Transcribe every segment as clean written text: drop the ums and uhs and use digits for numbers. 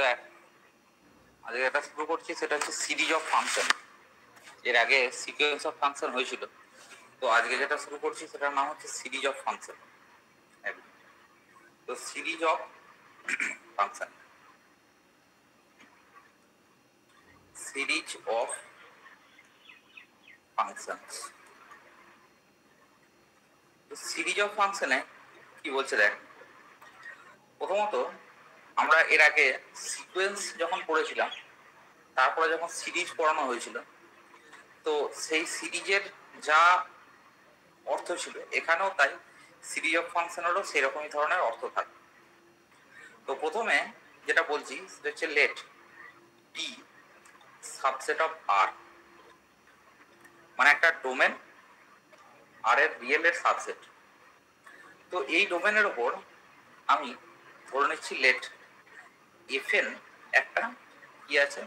দেখ, আজকে একটা শুরু করছি, সেটা হচ্ছে সিরিজ অফ ফাংশন। এর আগে সিকোয়েন্স অফ ফাংশন হয়েছিল, তো আজকে যেটা শুরু করছি সেটার নাম হচ্ছে সিরিজ অফ ফাংশন। তো series of function, series of function. তো সিরিজ অফ ফাংশনে কি বলছে দেখ, প্রথমত আমরা এর আগে সিকোয়েন্স যখন পড়েছিলাম, তারপরে যখন সিরিজ পড়ানো হয়েছিল, তো সেই সিরিজের যা অর্থ ছিল এখানেও তাই সিরিজ অফ ফাংশনেরও সেরকমই ধরনের অর্থ থাকে। তো প্রথমে যেটা বলছি সেটা হচ্ছে লেট বি সাবসেট অফ আর, মানে একটা ডোমেন আর এর রিয়েল এর সাবসেট। তো এই ডোমেনের ওপর আমি ধরে নিচ্ছি লেট এফএন একটা কি আছে,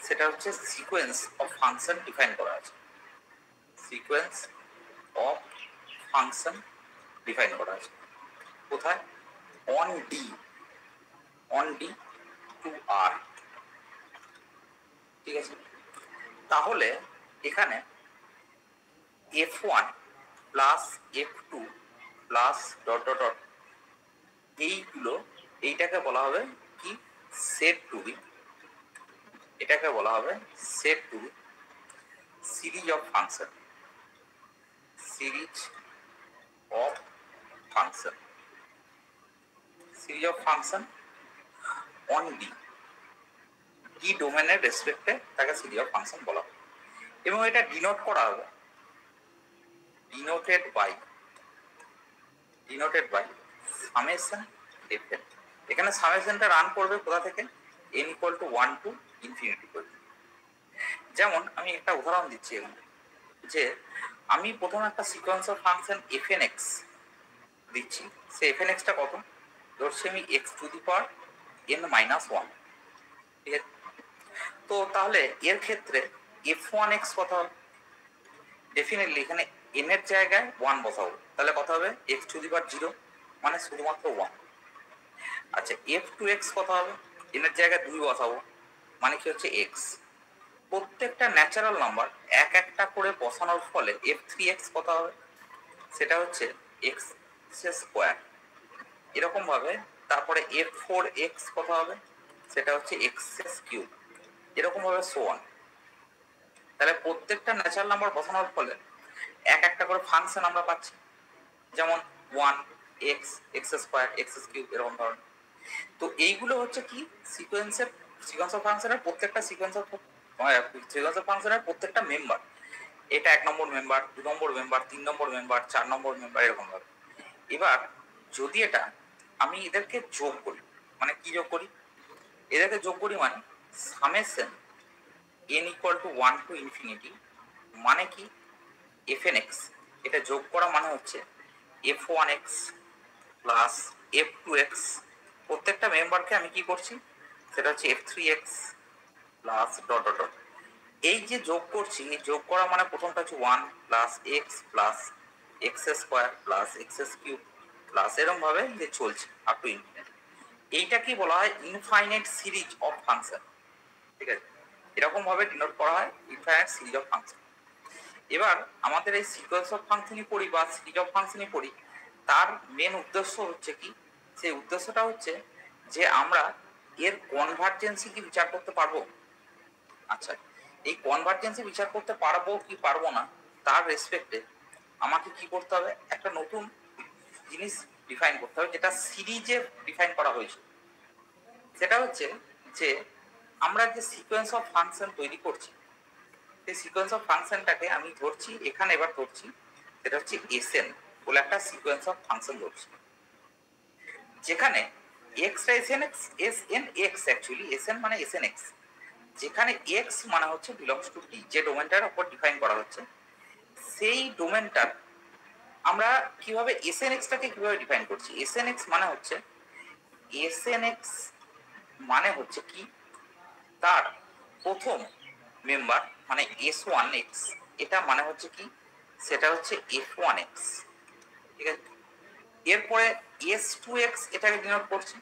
সেটা হচ্ছে সিকোয়েন্স অফ ফাংশন ডিফাইন করা আছে। সিকোয়েন্স অফ ফাংশন ডিফাইন করা আছে কোথায়? On D to R. ঠিক আছে, তাহলে এখানে f1 plus f2 plus dot dot dot এইটাকে বলা হবে কি? Said to be. এটাকে বলা হবে said to be series of function. Series of function, series of function on D ডোমেনের রেসপেক্টে তাকে সিরিজ অফ ফাংশন বলা হবে, এবং এটা ডিনোট করা হবে ডিনোটেড বাই সামেশন এফএন। এখানে সামেশনটা রান করবে কোথা থেকে? n equal to 1 to infinity পর্যন্ত। যেমন আমি একটা উদাহরণ দিচ্ছি এখানে, যে আমি প্রথমে একটা sequence of function FN x দিচ্ছি। সে এফএন এক্সটা কত? ধরছি আমি x to the power n minus 1। ঠিক আছে, তো তাহলে এর ক্ষেত্রে f1 x কত হবে? ডেফিনেটলি এখানে n এর জায়গায় 1 বসাবো, তাহলে কত হবে? x টু দি পাওয়ার 0, মানে শুধুমাত্র 1। আচ্ছা, f2x কত হবে? n এর জায়গায় 2 বসাবো, মানে কি হচ্ছে x। প্রত্যেকটা ন্যাচারাল নাম্বার এক একটা করে বসানোর ফলে f3x কত হবে? সেটা হচ্ছে x স্কোয়ার। এরকম ভাবে তারপরে f4x কত হবে? সেটা হচ্ছে x কিউব। এরকম ভাবে সো অন। তাহলে প্রত্যেকটা ন্যাচারাল নাম্বার বসানোর ফলে এক একটা করে ফাংশন আমরা পাচ্ছি, যেমন 1 x, x square, x cube, এরকম ধরনের। তো এইগুলো হচ্ছে কি? সিকোয়েন্স অফ ফাংশনের প্রত্যেকটা সিকোয়েন্স অফ ফাংশনের প্রত্যেকটা মেম্বার। এটা 1 নম্বর মেম্বার, 2 নম্বর মেম্বার, 3 নম্বর মেম্বার, 4 নম্বর মেম্বার, এরকম ভাবে। এবার যদি এটা আমি এদেরকে যোগ করি, মানে কি যোগ করি? এদেরকে যোগ করি মানে summation n equal to 1 to infinity, মানে কি fn x। এটা যোগ করা মানে হচ্ছে f1x প্লাস f2x। প্রত্যেকটা মেম্বারকে আমি কি করছি? সেটা হচ্ছে f3x plus dot dot dot. এই যে যোগ করছি, এই যোগ করা মানে প্রথমটা হচ্ছে 1 plus x plus x square plus x cube plus, এরকম ভাবে যে চলছে আপ টু ইনফিনিটি। এইটা কি বলা হয়? Infinite series of function. ঠিক আছে, এরকম ভাবে ডিনোট করা হয় ইনফাইনাইট সিরিজ অফ ফাংশন। এবার আমাদের এই সিকোয়েন্স অফ ফাংশনই পড়ি বা সিরিজ অফ ফাংশনই পড়ি, তার মেন উদ্দেশ্য হচ্ছে কি? সেই উদ্দেশ্যটা হচ্ছে যে আমরা এর কনভার্জেন্সি কি বিচার করতে পারবো। আচ্ছা, এই কনভার্জেন্সি বিচার করতে পারবো কি পারবো না, তার রেসপেক্টে আমাকে কি করতে হবে? একটা নতুন জিনিস ডিফাইন করতে হবে, যেটা সিরিজে ডিফাইন করা হয়েছে। সেটা হচ্ছে যে আমরা যে সিকোয়েন্স অফ ফাংশন তৈরি করছি, সেই সিকোয়েন্স অফ ফাংশনটাকে আমি ধরছি এখানে, এবার ধরছি সেটা হচ্ছে এসএন বলে একটা সিকোয়েন্স অফ ফাংশন ধরছি, যেখানে এক্সটা এসএন এক্স, অ্যাকচুয়ালি এসএন মানে এসএন এক্স, যেখানে এক্স মানে হচ্ছে বিলংস টু ডি, যে ডোমেনটার উপর ডিফাইন করা হচ্ছে, সেই ডোমেনটার আমরা কিভাবে এসএনএক্সটাকে কিভাবে ডিফাইন করছি। এসএনএক্স মানে হচ্ছে কি? তার প্রথম মেম্বার মানে s1x, এটা মানে হচ্ছে কি? সেটা হচ্ছে f1x। ঠিক আছে, এরপরে s2x এটাকে ডিনোট করছি,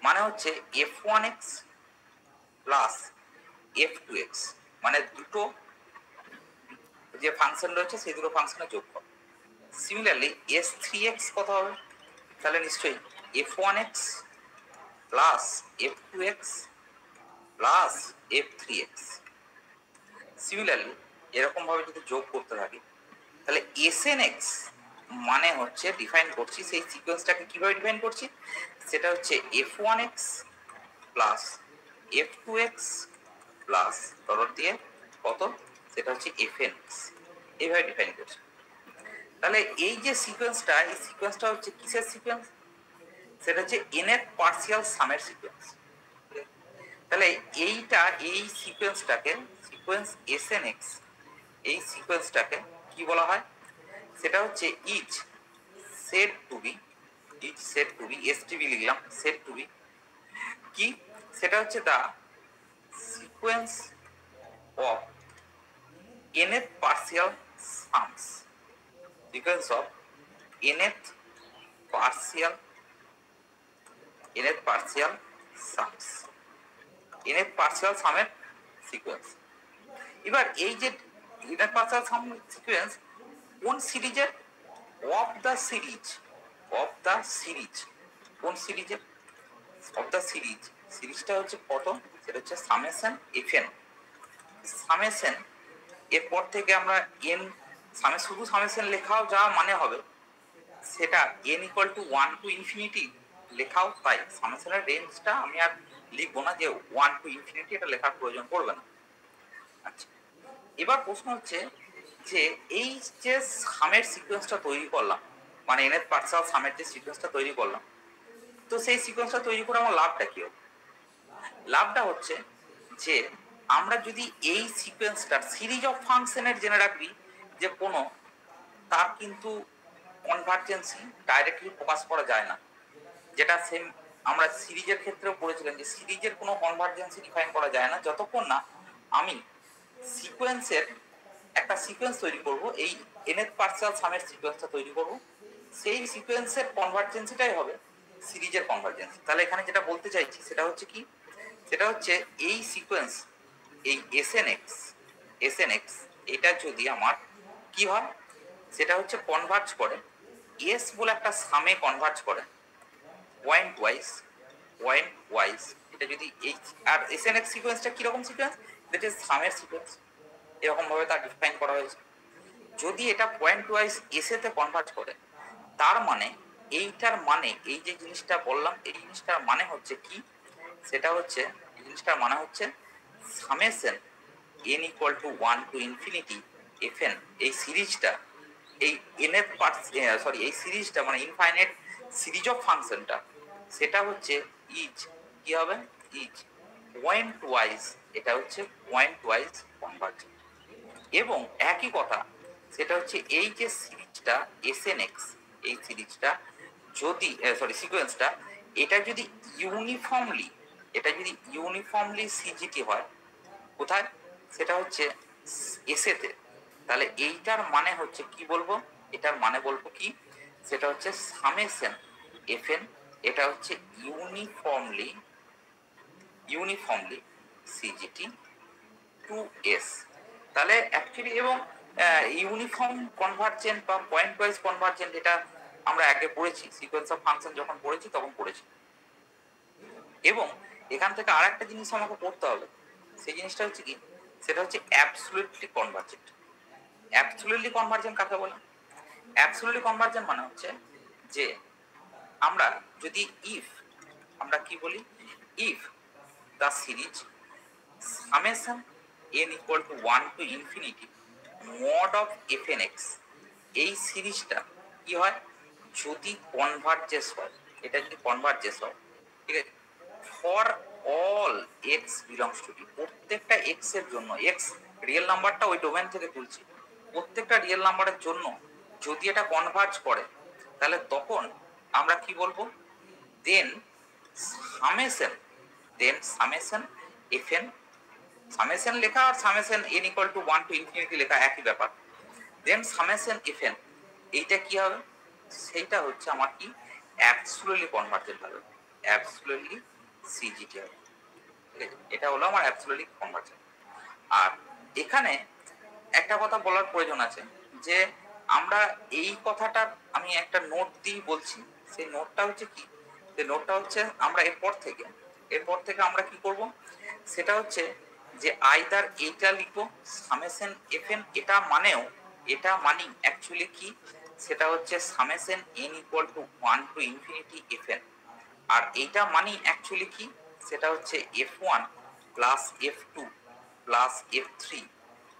মানে হচ্ছে f1x প্লাস f2x, মানে দুটো যে ফাংশন রয়েছে সেই দুটো ফাংশনের যোগফল। সিমিলারলি s3x কত হবে? তাহলে নিশ্চয়ই f1x plus f2x plus f3x। Similarly এরকম ভাবে যদি যোগ করতে থাকি তাহলে snx মানে হচ্ছে ডিফাইন করছি, সেই সিকোয়েন্সটাকে কিভাবে ডিফাইন করছি, সেটা হচ্ছে f1x plus f2x plus dot দিয়ে কত, সেটা হচ্ছে fnx, এইভাবে ডিফাইন করছি। তাহলে এই যে সিকোয়েন্সটা, এই সিকোয়েন্সটা হচ্ছে কিসের সিকোয়েন্স? সেটা হচ্ছে nth পার্সিয়াল সামের সিকোয়েন্স। তাহলে এইটা, এই সিকোয়েন্সটাকে, সিকোয়েন্স snx, এই সিকোয়েন্সটাকে কি বলা হয়? সেটা হচ্ছে each set to be, each set to be, stb লিখলাম, সেট টু বি কি, সেটা হচ্ছে the sequence of nth partial sums, sequence of nth partial sums, nth partial sum এর সিকোয়েন্স। এবার এই যে nth partial sum সিকোয়েন্স কোন সিরিজের? Of the series, of the series, কোন সিরিজের? Of the series. সিরিজটা হচ্ছে কত? সেটা হচ্ছে সামেশন fn, সামেশন, এরপর থেকে আমরা এন সামে শুধু সামেশন লেখাও যা মানে হবে, সেটা n equal to 1 to infinity লেখাও তাই। সামেশনের রেঞ্জটা আমি আর লিখবো না যে 1 টু ইনফিনিটি, এটা লেখার প্রয়োজন পড়বে না। আচ্ছা, এবার প্রশ্ন হচ্ছে যে এই যে সামের সিকোয়েন্সটা তৈরি করলাম, মানে nth পার্সিয়াল সামের যে সিকোয়েন্সটা তৈরি করলাম, তো সেই সিকোয়েন্সটা তৈরি করে আমার লাভটা কি হবে? লাভটা হচ্ছে যে আমরা যদি এই সিকোয়েন্সটার সিরিজ অফ ফাংশনের জেনে রাখবি যে কোনো, তার কিন্তু কনভার্জেন্সি ডাইরেক্টলি প্রকাশ করা যায় না, যেটা সেম আমরা সিরিজের ক্ষেত্রেও পড়েছিলাম যে সিরিজের কোনো কনভার্জেন্সি ডিফাইন করা যায় না যতক্ষণ না আমি সিকোয়েন্সের একটা সিকোয়েন্স তৈরি করব, এই nth পার্সিয়াল সামের সিকোয়েন্সটা তৈরি করব, সেই সিকোয়েন্সের কনভার্জেন্সিটাই হবে সিরিজের কনভার্জেন্সি। তাহলে এখানে যেটা বলতে চাইছি সেটা হচ্ছে কি, সেটা হচ্ছে এই সিকোয়েন্স, এই snx এটা যদি আমার কি হয়, সেটা হচ্ছে কনভার্জ করে এস বলে একটা সামে কনভার্জ করে পয়েন্ট ওয়াইজ, এটা যদি এই, আর snx সিকোয়েন্সটা কিরকম সিকোয়েন্স? দ্যাট ইজ সামের সিকোয়েন্স, এরকম ভাবে তার ডিফাইন করা হয়েছে। যদি এটা পয়েন্ট ওয়াইজ এসেতে কনভার্ট করে, তার মানে এইটার মানে, এই যে জিনিসটা বললাম, এই জিনিসটার মানে হচ্ছে কি, সেটা হচ্ছে, এই জিনিসটার মানে হচ্ছে summation n equal to 1 to infinity fn, এই সিরিজটা, এই nth সরি এই সিরিজটা মানে ইনফাইনাইট সিরিজ অফ ফাংশনটা, সেটা হচ্ছে ইজ কি হবে, ইজ পয়েন্ট ওয়াইজ, এটা হচ্ছে পয়েন্ট ওয়াইজ কনভার্জেন্ট। এবং একই কথা, সেটা হচ্ছে এই যে সিরিজটা snx, এই সিরিজটা যদি সিকোয়েন্সটা, এটা যদি ইউনিফর্মলি, এটা যদি ইউনিফর্মলি সিজিটি হয়, কোথায়? সেটা হচ্ছে এসেতে, তাহলে এইটার মানে হচ্ছে কি বলবো, এটার মানে বলবো কি, সেটা হচ্ছে সামেশন fn, এটা হচ্ছে ইউনিফর্মলি সিজিটি টু এস। তাহলে অ্যাকচুয়ালি, এবং ইউনিফর্ম কনভার্জেন্ট বা পয়েন্ট ওয়াইজ কনভার্জেন্ট, এটা আমরা আগে পড়েছি, সিকোয়েন্স অফ ফাংশন যখন পড়েছি তখন পড়েছি। এবং এখান থেকে আর একটা জিনিস আমাকে পড়তে হবে, সেই জিনিসটা হচ্ছে কি, সেটা হচ্ছে অ্যাবসলিউটলি কনভার্জেন্ট। অ্যাবসলিউটলি কনভার্জেন্ট কাকে বলে? অ্যাবসলিউটলি কনভার্জেন্ট মানে হচ্ছে যে আমরা যদি আমরা কি বলি, if the series summation n equal to 1 to infinity mod of fnx, এই সিরিজটা কি হয়, যদি কনভার্জেস হয়, এটা যদি কনভার্জেস হয়, ঠিক আছে, for all x belongs to D, প্রত্যেকটা এক্স এর জন্য, এক্স রিয়েল নাম্বারটা ওই ডোমেন থেকে তুলছি, প্রত্যেকটা রিয়েল নাম্বারের জন্য যদি এটা কনভার্জ করে, তাহলে তখন আমরা কি বলবো, দেন সামেশন fn, সামেশন লেখা আর summation n equal to 1 to infinity লেখা একই ব্যাপার, দেন সামেশন fn, এইটা কি হবে, সেইটা হচ্ছে আমার কি, অ্যাবসলিউটলি কনভার্জেন্ট হবে, অ্যাবসলিউটলি সিজিটি হবে, ঠিক আছে? এটা হলো আমার অ্যাবসলিউটলি কনভার্জেন্ট। আর এখানে একটা কথা বলার প্রয়োজন আছে যে আমরা এই কথাটা আমি একটা নোট দিয়ে বলছি, সেই নোটটা হচ্ছে কি, সেই নোটটা হচ্ছে আমরা এরপর থেকে আমরা কি করব, সেটা হচ্ছে যে আইদার এইটা লিখবো সামেশন এফএন, এটা মানি অ্যাকচুয়ালি কি, সেটা হচ্ছে summation n equal to 1 to infinity FN. আর এইটা মানি অ্যাকচুয়ালি কি, সেটা হচ্ছে F1 plus F2 plus F3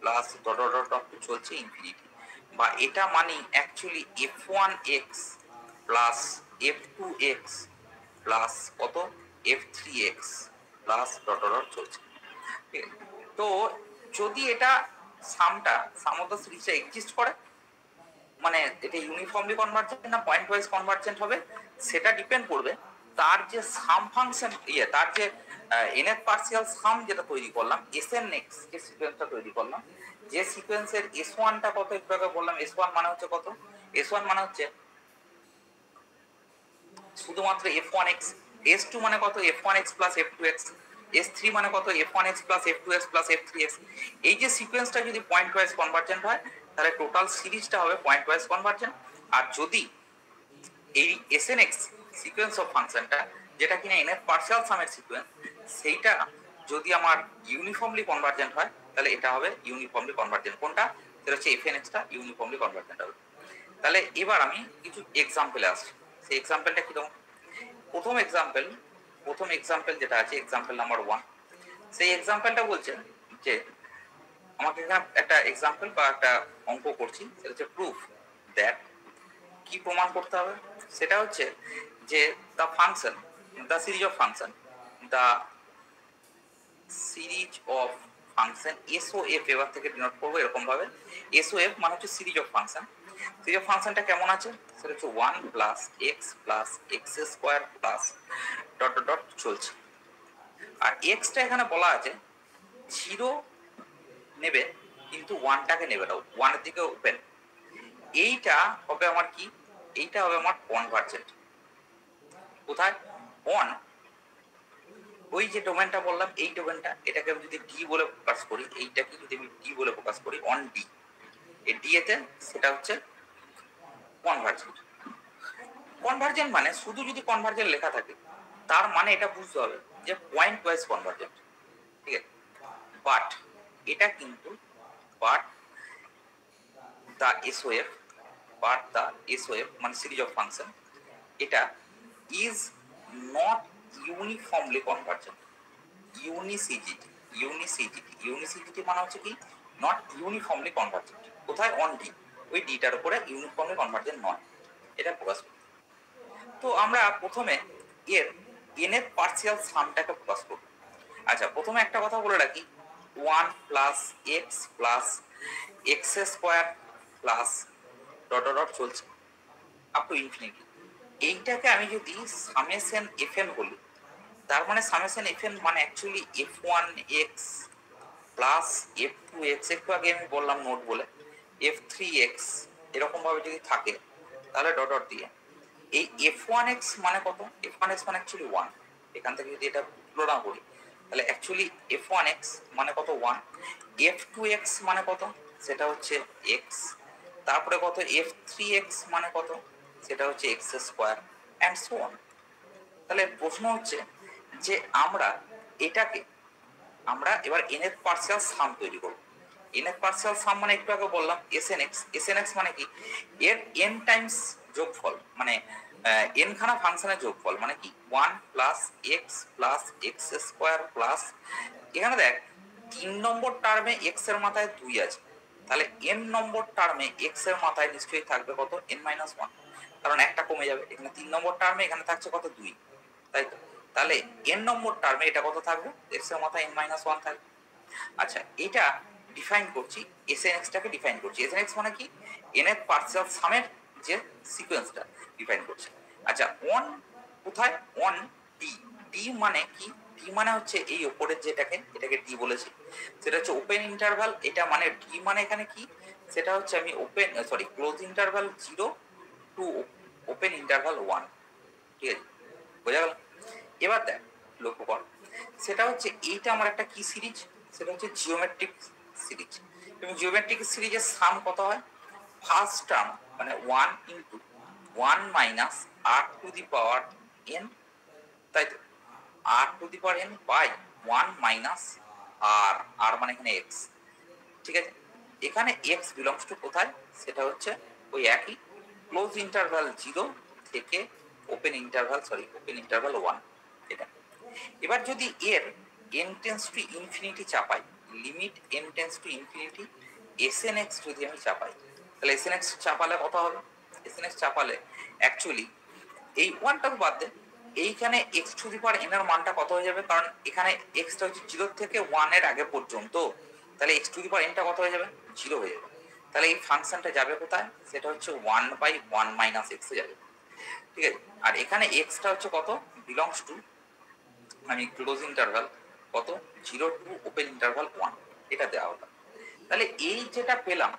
plus dot dot dot চলছে ইনফিনিটি। বা এটা মানি actually F1x plus F2x plus কত F3x প্লাস ডট ডট চলছে, ঠিক আছে? তো যদি এটা সাম অফ দ্য সিরিজটা এক্সিস্ট করে, মানে এটা ইউনিফর্মলি কনভার্জেন্ট না পয়েন্ট ওয়াইজ কনভার্জেন্ট হবে, সেটা ডিপেন্ড করবে তার যে সাম ফাংশন, তার যে nth পার্সিয়াল সাম যেটা তৈরি করলাম, SNX যে সিকোয়েন্সটা তৈরি করলাম, যে সিকোয়েন্সের S1টা কত একটু আগে বললাম, S1 মানে হচ্ছে কত, S1 মানে হচ্ছে শুধুমাত্র F1x, S2 মানে কত F1x প্লাস F2x, S3 মানে কত F1x plus F2x plus F3x। এই যে সিকোয়েন্সটা যদি পয়েন্ট ওয়াইজ কনভার্জেন্ট হয় তাহলে টোটাল সিরিজটা হবে পয়েন্ট ওয়াইজ কনভার্জেন্ট। আর যদি এই SNX সিকোয়েন্স অফ ফাংশনটা, যেটা কিনা nth পার্সিয়াল সামের সিকোয়েন্স, সেইটা যদি আমার ইউনিফর্মলি কনভার্জেন্ট হয় তাহলে এটা হবে ইউনিফর্মলি কনভার্জেন্ট। কোনটা? সেটা হচ্ছে FNXটা ইউনিফর্মলি কনভার্জেন্ট হবে। তাহলে এবার আমি কিছু এক্সাম্পলে আসছি। সেই এক্সাম্পলটা কিরকম? প্রথম এক্সাম্পল যেটা আছে, এক্সাম্পল নাম্বার 1, সেই এক্সাম্পলটা বলছে যে আমাকে এখানে একটা এক্সাম্পল বা একটা অঙ্ক করছি, সেটা হচ্ছে প্রুফ দ্যাট, কি প্রমাণ করতে হবে, সেটা হচ্ছে যে the series of function SOF, এবার থেকে ডিনোট করবো এরকম ভাবে, SOF মানে হচ্ছে সিরিজ অফ ফাংশনটা কেমন আছে, সেটা হচ্ছে 1 plus x plus x square plus dot dot dot চলছে। আর এক্সটা এখানে বলা আছে 0 নেবে কিন্তু 1টাকে নেবে না, 1-এর দিকে ওপেন। এইটা হবে আমার কি, এইটা হবে আমার কনভার্জেন্ট। কোথায়? অন ওই যে ডোমেনটা বললাম, এই ডোমেনটা, এটাকে আমি যদি ডি বলে প্রকাশ করি, এইটাকে যদি আমি ডি বলে প্রকাশ করি, অন ডি, এই ডি এতে সেটা হচ্ছে কনভার্জেন্ট মানে শুধু যদি কনভার্জেন্ট লেখা থাকে তার মানে এটা বুঝতে হবে যে পয়েন্ট ওয়াইজ কনভার্জেন্ট, ঠিক আছে? বাট এটা কিন্তু দ্য SOF মানে সিরিজ অফ ফাংশন, এটা ইজ নট ইউনিফর্মলি কনভার্জেন্ট। ইউনিসিজিটি মানে হচ্ছে কি, নট ইউনিফর্মলি কনভার্জেন্ট। কোথায়? অন ডি, ওই ডিটার উপরে ইউনিফর্মলি কনভার্জেন্ট নয়, এটা প্রকাশ করতে। তো আমরা প্রথমে এর nth পার্সিয়াল সামটাকে প্রকাশ করব। আচ্ছা, প্রথমে একটা কথা বলে রাখি, 1 plus x plus x square plus dot dot dot চলছে আপ টু ইনফিনিটি। এইটাকে আমি যদি সামেশন এফএন বলি, তার মানে সামেশন এফএন মানে অ্যাকচুয়ালি F1x প্লাস F2x, একটু আগে আমি বললাম নোট বলে, F3x, এরকম ভাবে যদি থাকে তাহলে ডট ডট দিয়ে এই F1x মানে কত, F1x মানে অ্যাকচুয়ালি 1, এখান থেকে যদি এটা তুলনা করি তাহলে অ্যাকচুয়ালি F1x মানে কত 1, F2x মানে কত, সেটা হচ্ছে x, তারপরে কত F3x মানে কত, সেটা হচ্ছে x square and so on. তাহলে প্রশ্ন হচ্ছে যে আমরা এবার nth পার্সিয়াল সাম তৈরি করব। nth পার্সিয়াল সাম মানে একটু আগে বললাম SNX মানে কি, এর n টাইমস যোগফল, মানে n খানা ফাংশনের যোগফল, মানে কি 1 plus x plus x square plus, এখানে দেখ 3 নম্বর টার্মে এক্স এর মাথায় 2 আছে, তাহলে n নম্বর টার্মে এক্স এর মাথায় নিশ্চয়ই থাকবে কত, n-1, কারণ একটা কমে যাবে। এখানে 3 নম্বর টার্মে এখানে থাকছে কত, 2, তাই তো? তাহলে n নম্বর টার্মে এটা কত থাকবে, এক্স এর মাথায় n-1 থাকবে। আচ্ছা, এটা ডিফাইন করছি, SNX-টাকে ডিফাইন করছি। SNX মানে কি, nth পার্সিয়াল সামের যে সিকোয়েন্সটা ডিফাইন করছে। আচ্ছা, অন কোথায়, অন ডি। ডি মানে কি, ডি মানে হচ্ছে এই উপরের এটাকে ডি বলেছি, সেটা হচ্ছে ওপেন ইন্টারভাল। এটা মানে ডি মানে এখানে কি, সেটা হচ্ছে আমি close interval 0 to open interval 1, ঠিক আছে? বোঝা গেল? এবার দেখ, লক্ষ্য কর, সেটা হচ্ছে এইটা আমার একটা কি সিরিজ, সেটা হচ্ছে জিওমেট্রিক সিরিজ। এবং জিওমেট্রিক সিরিজের সাম কত হয়, ফার্স্ট টার্ম মানে 1 into 1 minus r to the power n, তাই তো, r to the power n by 1 minus r মানে এখানে x, ঠিক আছে। এখানে x বিলংস টু কোথায়, সেটা হচ্ছে ওই একই ক্লোজ ইন্টারভাল 0 থেকে ওপেন ইন্টারভাল 1, এটা। এবার যদি এর n tends to infinity Chapai, limit n tends to infinity snx যদি আমি চাপাই, তাহলে snx চাপালে কত হবে, snx চাপালে অ্যাকচুয়ালি এই ওয়ানটা বাদ দে, এইখানে x two the power n এর মানটা কত হয়ে যাবে, কারণ এখানে x টা হচ্ছে 0 থেকে 1 এর আগে পর্যন্ত, তাহলে x two the power n টা কত হয়ে যাবে, 0 হয়ে যাবে। তাহলে এই ফাংশনটা যাবে কোথায়, সেটা হচ্ছে 1/1 মাইনাস x এ যাবে, ঠিক আছে। আর এখানে x টা হচ্ছে কত, বিলংস টু মানে ক্লোজ ইন্টারভাল কত, 0 টু ওপেন ইন্টারভাল 1, এটা দেওয়া হলো। তাহলে এই যেটা পেলাম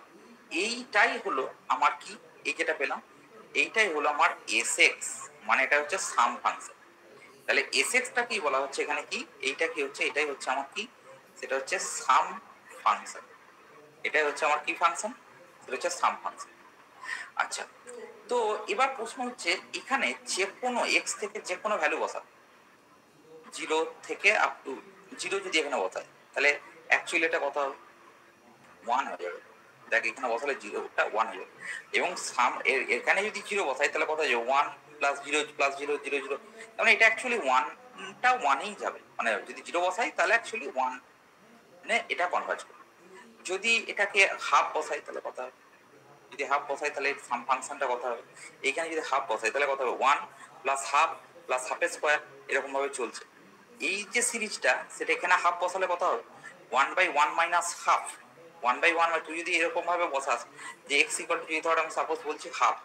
এইটাই হলো আমার কি, এই যেটা পেলাম এইটাই হলো আমার sx, মানে এটা হচ্ছে সাম ফাংশন। তাহলে sx টা কি বলা হচ্ছে এখানে, কি এইটা কি হচ্ছে, এটাই হচ্ছে আমার কি, সেটা হচ্ছে সাম ফাংশন, এটাই হচ্ছে আমার কি ফাংশন, সেটা হচ্ছে সাম ফাংশন। আচ্ছা, তো এবার প্রশ্ন হচ্ছে এখানে যে কোনো x থেকে যে কোনো ভ্যালু বসা, 0 থেকে আপ টু 0 যদি এখানে বসায়, তাহলে অ্যাকচুয়ালি এটা কত হবে, 1 হয়ে যাবে। দেখ এখানে বসালে 0টা 1 হয়ে যাবে, এবং সাম এখানে যদি 0 বসাই তাহলে কত হয়ে যাবে, 1 প্লাস 0 প্লাস 0 0 0, মানে এটা অ্যাকচুয়ালি 1টা 1এই যাবে, মানে যদি 0 বসাই তাহলে অ্যাকচুয়ালি 1 মানে এটা কনভার্জ করবে। যদি এটাকে হাফ বসাই তাহলে কত হবে, যদি হাফ বসাই তাহলে সাম ফাংশনটা কত হবে, এইখানে যদি হাফ বসাই তাহলে কত হবে, 1 প্লাস হাফের স্কোয়ার, এরকম ভাবে চলছে। এই যে সিরিজটা সেটা এখানে হাফ বসালে কত হবে, 1/1 মাইনাস হাফ, 1/1, তুই যদি এরকম ভাবে বসাস যে x ইকুয়াল টু, যদি ধর আমি সাপোজ বলছি হাফ,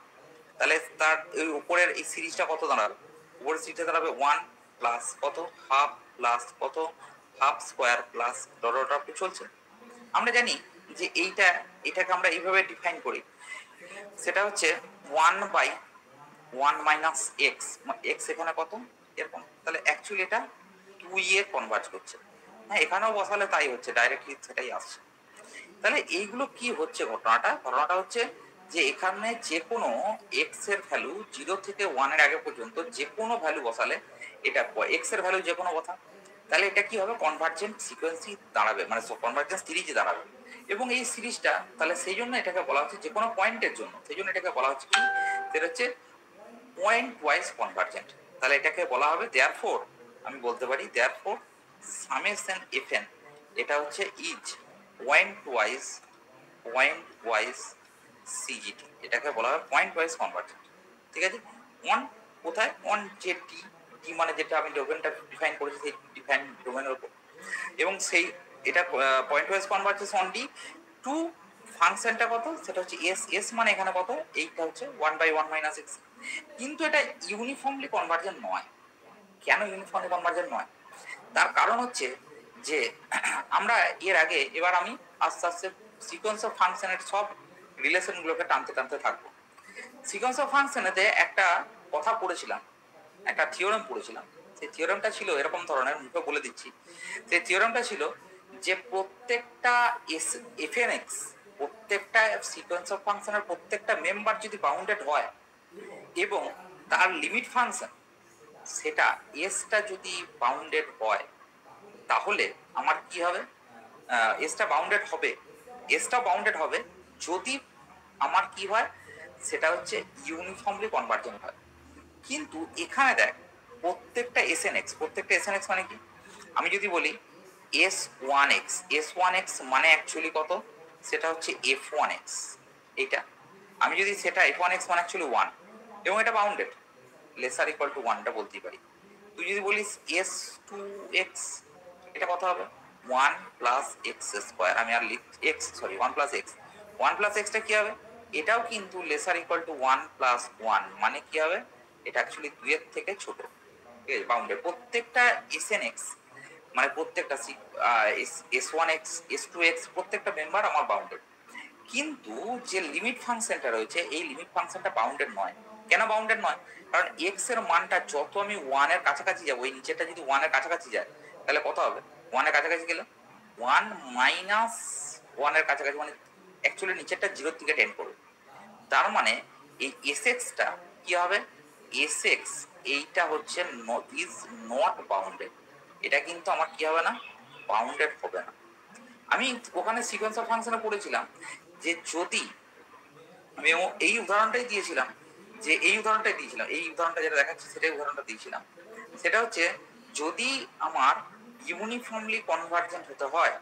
তাহলে তার ওই উপরের এই সিরিজটা কত দাঁড়াবে, উপরের সিরিজটা দাঁড়াবে 1 প্লাস কত হাফ প্লাস কত half square plus dot dot dot চলছে। আমরা জানি যে এটাকে আমরা এইভাবে ডিফাইন করি, সেটা হচ্ছে 1/1 মাইনাস এক্স, এক্স এখানে কত এরকম, তাহলে অ্যাকচুয়ালি এটা 2 এ কনভার্জ করছে। হ্যাঁ, এখানেও বসালে তাই হচ্ছে, ডাইরেক্টলি সেটাই আসছে। তাহলে এইগুলো কি হচ্ছে, ঘটনাটা হচ্ছে যে এখানে যে কোনো এক্স এর ভ্যালু 0 থেকে 1 এর আগে পর্যন্ত যে কোনো ভ্যালু বসালে, এটা এক্স এর ভ্যালু যে কোনো বসা, তাহলে এটা কি হবে, কনভার্জেন্ট সিকোয়েন্সই দাঁড়াবে, মানে কনভার্জেন্ট সিরিজে দাঁড়াবে। এবং এই সিরিজটা তাহলে সেই জন্য এটাকে বলা হচ্ছে যে কোনো পয়েন্টের জন্য, সেই জন্য এটাকে বলা হচ্ছে কি, সেটা হচ্ছে পয়েন্ট ওয়াইজ কনভার্জেন্ট। তাহলে এটাকে বলা হবে দেয়ারফোর, আমি বলতে পারি দেয়ারফোর সামেশন এফএন, এটা হচ্ছে ইজ পয়েন্ট ওয়াইজ সিজিটি, এটাকে বলা হয় পয়েন্ট ওয়াইজ কনভার্জেন্ট, ঠিক আছে। অন কোথায়, অন যে টি মানে যেটা আমি ডোমেনটা ডিফাইন করেছি সেই ডিফাইন ডোমেনের উপর, এবং সেই এটা point wise convergence on D to ফাংশনটা কত, সেটা হচ্ছে এস মানে এখানে কত, এইটা হচ্ছে 1/1 মাইনাস এক্স। কিন্তু এটা ইউনিফর্মলি কনভার্জেন্ট নয়। কেন ইউনিফর্মলি কনভার্জেন্ট নয়, তার কারণ হচ্ছে যে আমরা এর আগে, এবার আমি আস্তে আস্তে সিকোয়েন্স অফ ফাংশনের সব রিলেশনগুলোকে টানতে থাকবো। সিকোয়েন্স অফ ফাংশনেতে একটা কথা পড়েছিলাম, একটা থিওরেম পড়েছিলাম। সেই থিওরেমটা ছিল এরকম ধরনের, মুখে বলে দিচ্ছি। সেই থিওরেমটা ছিল যে প্রত্যেকটা এফএনএক্স, প্রত্যেকটা সিকোয়েন্স অফ ফাংশনের প্রত্যেকটা মেম্বার যদি বাউন্ডেড হয় এবং তার লিমিট ফাংশন সেটা এসটা যদি বাউন্ডেড হয়, তাহলে আমার কি হবে, এসটা বাউন্ডেড হবে যদি আমার কি হয়, সেটা হচ্ছে ইউনিফর্মলি কনভার্জেন্ট হয়। কিন্তু এখানে দেখ প্রত্যেকটা এসএনএক্স মানে কি, আমি যদি বলি S1x মানে অ্যাকচুয়ালি কত, সেটা হচ্ছে F1x, এইটা আমি যদি সেটা F1x মানে অ্যাকচুয়ালি 1 এবং এটা বাউন্ডেড লেসার ইকুয়াল টু 1টা বলতেই পারি। তুই যদি বলিস S2x, এটা কত হবে 1 প্লাস এক্স স্কোয়ার, আমি আর ওয়ান প্লাস এক্সটা কি হবে, এটাও কিন্তু লেসার ইকুয়াল টু 1 প্লাস 1, মানে কি হবে, এটা অ্যাকচুয়ালি 2 এর থেকে ছোট, ঠিক আছে, বাউন্ডেড। প্রত্যেকটা এসএনএক্স মানে প্রত্যেকটা S1x S2x প্রত্যেকটা মেম্বার আমার বাউন্ডেড, কিন্তু যে লিমিট ফাংশনটা রয়েছে এই লিমিট ফাংশনটা বাউন্ডেড নয়। কেন বাউন্ডেড নয়? কারণ এক্স এর মানটা যত আমি 1 এর কাছাকাছি যাবো, ওই নিচেরটা যদি 1 এর কাছাকাছি যায় তাহলে কত হবে? 1 এর কাছাকাছি গেলে 1 মাইনাস 1 এর কাছাকাছি, মানে অ্যাকচুয়ালি নিচেরটা 0 থেকে টেন্ড করবে। তার মানে এই এস এক্সটা কি হবে? এস এক্স এইটা হচ্ছে ইজ নট বাউন্ডেড, এটা কিন্তু আমার কি হবে না? বাউন্ডেড হবে না। আমি ওখানে সিকোয়েন্স অফ ফাংশনে পড়েছিলাম যে যদি আমি এই উদাহরণটাই দিয়েছিলাম, এই উদাহরণটা যেটা দেখাচ্ছি সেটাই উদাহরণটা দিয়েছিলাম। সেটা হচ্ছে যদি আমার ইউনিফর্মলি কনভার্জেন্ট হতে হয়,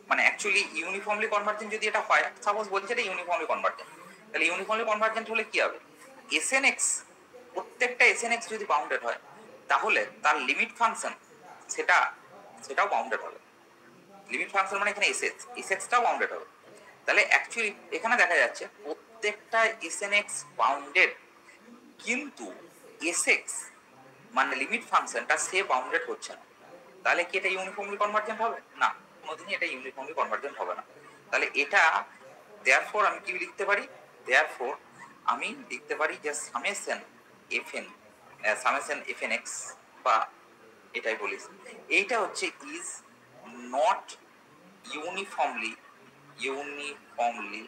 মানে অ্যাকচুয়ালি ইউনিফর্মলি কনভার্জেন্ট যদি এটা হয়, সাপোজ বলছে এটা ইউনিফর্মলি কনভার্জেন্ট, তাহলে ইউনিফর্মলি কনভার্জেন্ট হলে কি হবে? এসএন এক্স, প্রত্যেকটা এসএন এক্স যদি বাউন্ডেড হয় তাহলে তার লিমিট ফাংশন সেটাও বাউন্ডেড হবে। লিমিট ফাংশন মানে এখানে এসএক্সটাও বাউন্ডেড হবে। তাহলে অ্যাকচুয়ালি এখানে দেখা যাচ্ছে প্রত্যেকটা এসএনএক্স বাউন্ডেড, কিন্তু এসএক্স মানে লিমিট ফাংশনটা সে বাউন্ডেড হচ্ছে না। তাহলে কি এটা ইউনিফর্মলি কনভার্জেন্ট হবে? না, কোনোদিনই এটা ইউনিফর্মলি কনভার্জেন্ট হবে না। তাহলে এটা দেয়ারফর আমি কি লিখতে পারি? দেয়ারফর আমি লিখতে পারি যে সামেশন এফএন এক্স, বা এটাই বলিস, এইটা হচ্ছে ইজ নট ইউনিফর্মলি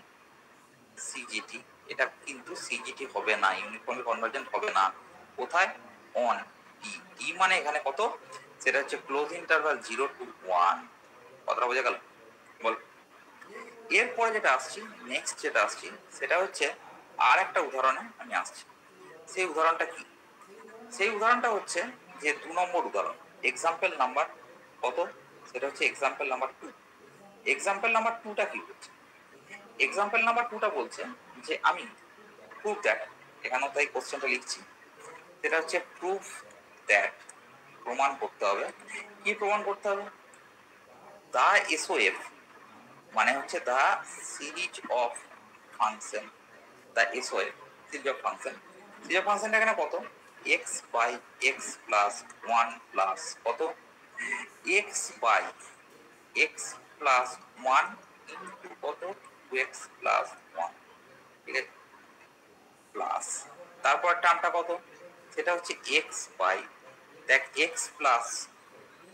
সিজিটি। এটা কিন্তু সিজিটি হবে না, ইউনিফর্মলি কনভার্জেন্ট হবে না। কোথায়? অন ডি মানে এখানে কত? সেটা হচ্ছে ক্লোজ ইন্টারভাল 0 to 1। কথাটা বোঝা গেল? বল। এরপরে যেটা আসছি, নেক্সট যেটা আসছি সেটা হচ্ছে আর একটা উদাহরণে আমি আসছি। সেই উদাহরণটা কি? সেই উদাহরণটা হচ্ছে যে 2 নম্বর উদাহরণ, এক্সাম্পল নাম্বার কত? সেটা হচ্ছে এক্সাম্পল নাম্বার 2। এক্সাম্পল নাম্বার 2টা কি বলছে? এক্সাম্পল নাম্বার 2টা বলছে যে আমি প্রুফ দ্যাট, এখানেও তাই কোশ্চেনটা লিখছি, সেটা হচ্ছে প্রুফ দ্যাট, প্রমাণ করতে হবে। কি প্রমাণ করতে হবে? দা এসওএফ মানে হচ্ছে the series of function, the SOF series of function. Series of ফাংশনটা এখানে কত? X by x plus 1 plus কত? X by x plus 1 into কত? 2x প্লাস 1, ঠিক আছে, প্লাস তারপর টার্মটা কত? সেটা হচ্ছে এক্স বাই, দেখ x plus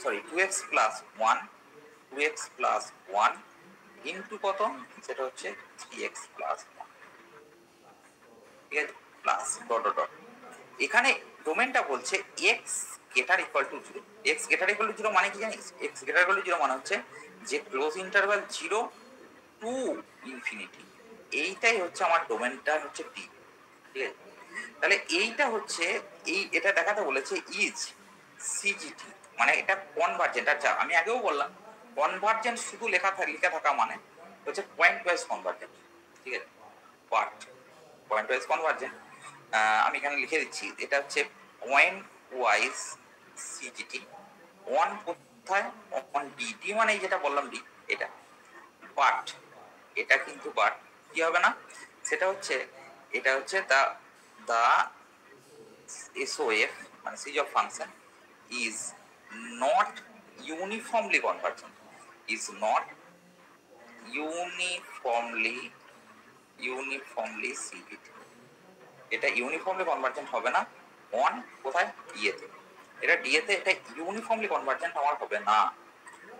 2x plus 1, 2x plus 1 into কত? সেটা হচ্ছে 3x প্লাস 1, ঠিক আছে, প্লাস ডট ডট ডট। এখানে ডোমেনটা বলছে x greater equal to 0। X greater equal to 0 মানে কি জানিস? এক্স গ্রেটার ইকুয়াল টু 0 মানে হচ্ছে যে ক্লোজ ইন্টারভাল 0 টু ইনফিনিটি, এইটাই হচ্ছে আমার ডোমেনটা হচ্ছে ডি, ঠিক আছে। তাহলে এইটা হচ্ছে এটা দেখাতে বলেছে ইজ সিজিটি, মানে এটা কনভার্জেন্ট। আচ্ছা আমি আগেও বললাম কনভার্জেন্ট শুধু লেখা থাকা মানে হচ্ছে পয়েন্ট ওয়াইজ কনভার্জেন্ট, ঠিক আছে, বাট পয়েন্ট ওয়াইজ কনভার্জেন্ট আমি এখানে লিখে দিচ্ছি, এটা হচ্ছে পয়েন্ট ওয়াইজ সিজিটি। অন কোথায়? অন ডি, ডি মানে যেটা বললাম ডি, এটা। বাট এটা কিন্তু বাট কি হবে না? সেটা হচ্ছে এটা হচ্ছে দা SOF মানে series of function is not uniformly convergent, is not uniformly CVT। এটা ইউনিফর্মলি কনভার্জেন্ট হবে না অন কোথায়? ডিএতে। এটা ডিএতে এটা ইউনিফর্মলি কনভার্জেন্ট আমার হবে না।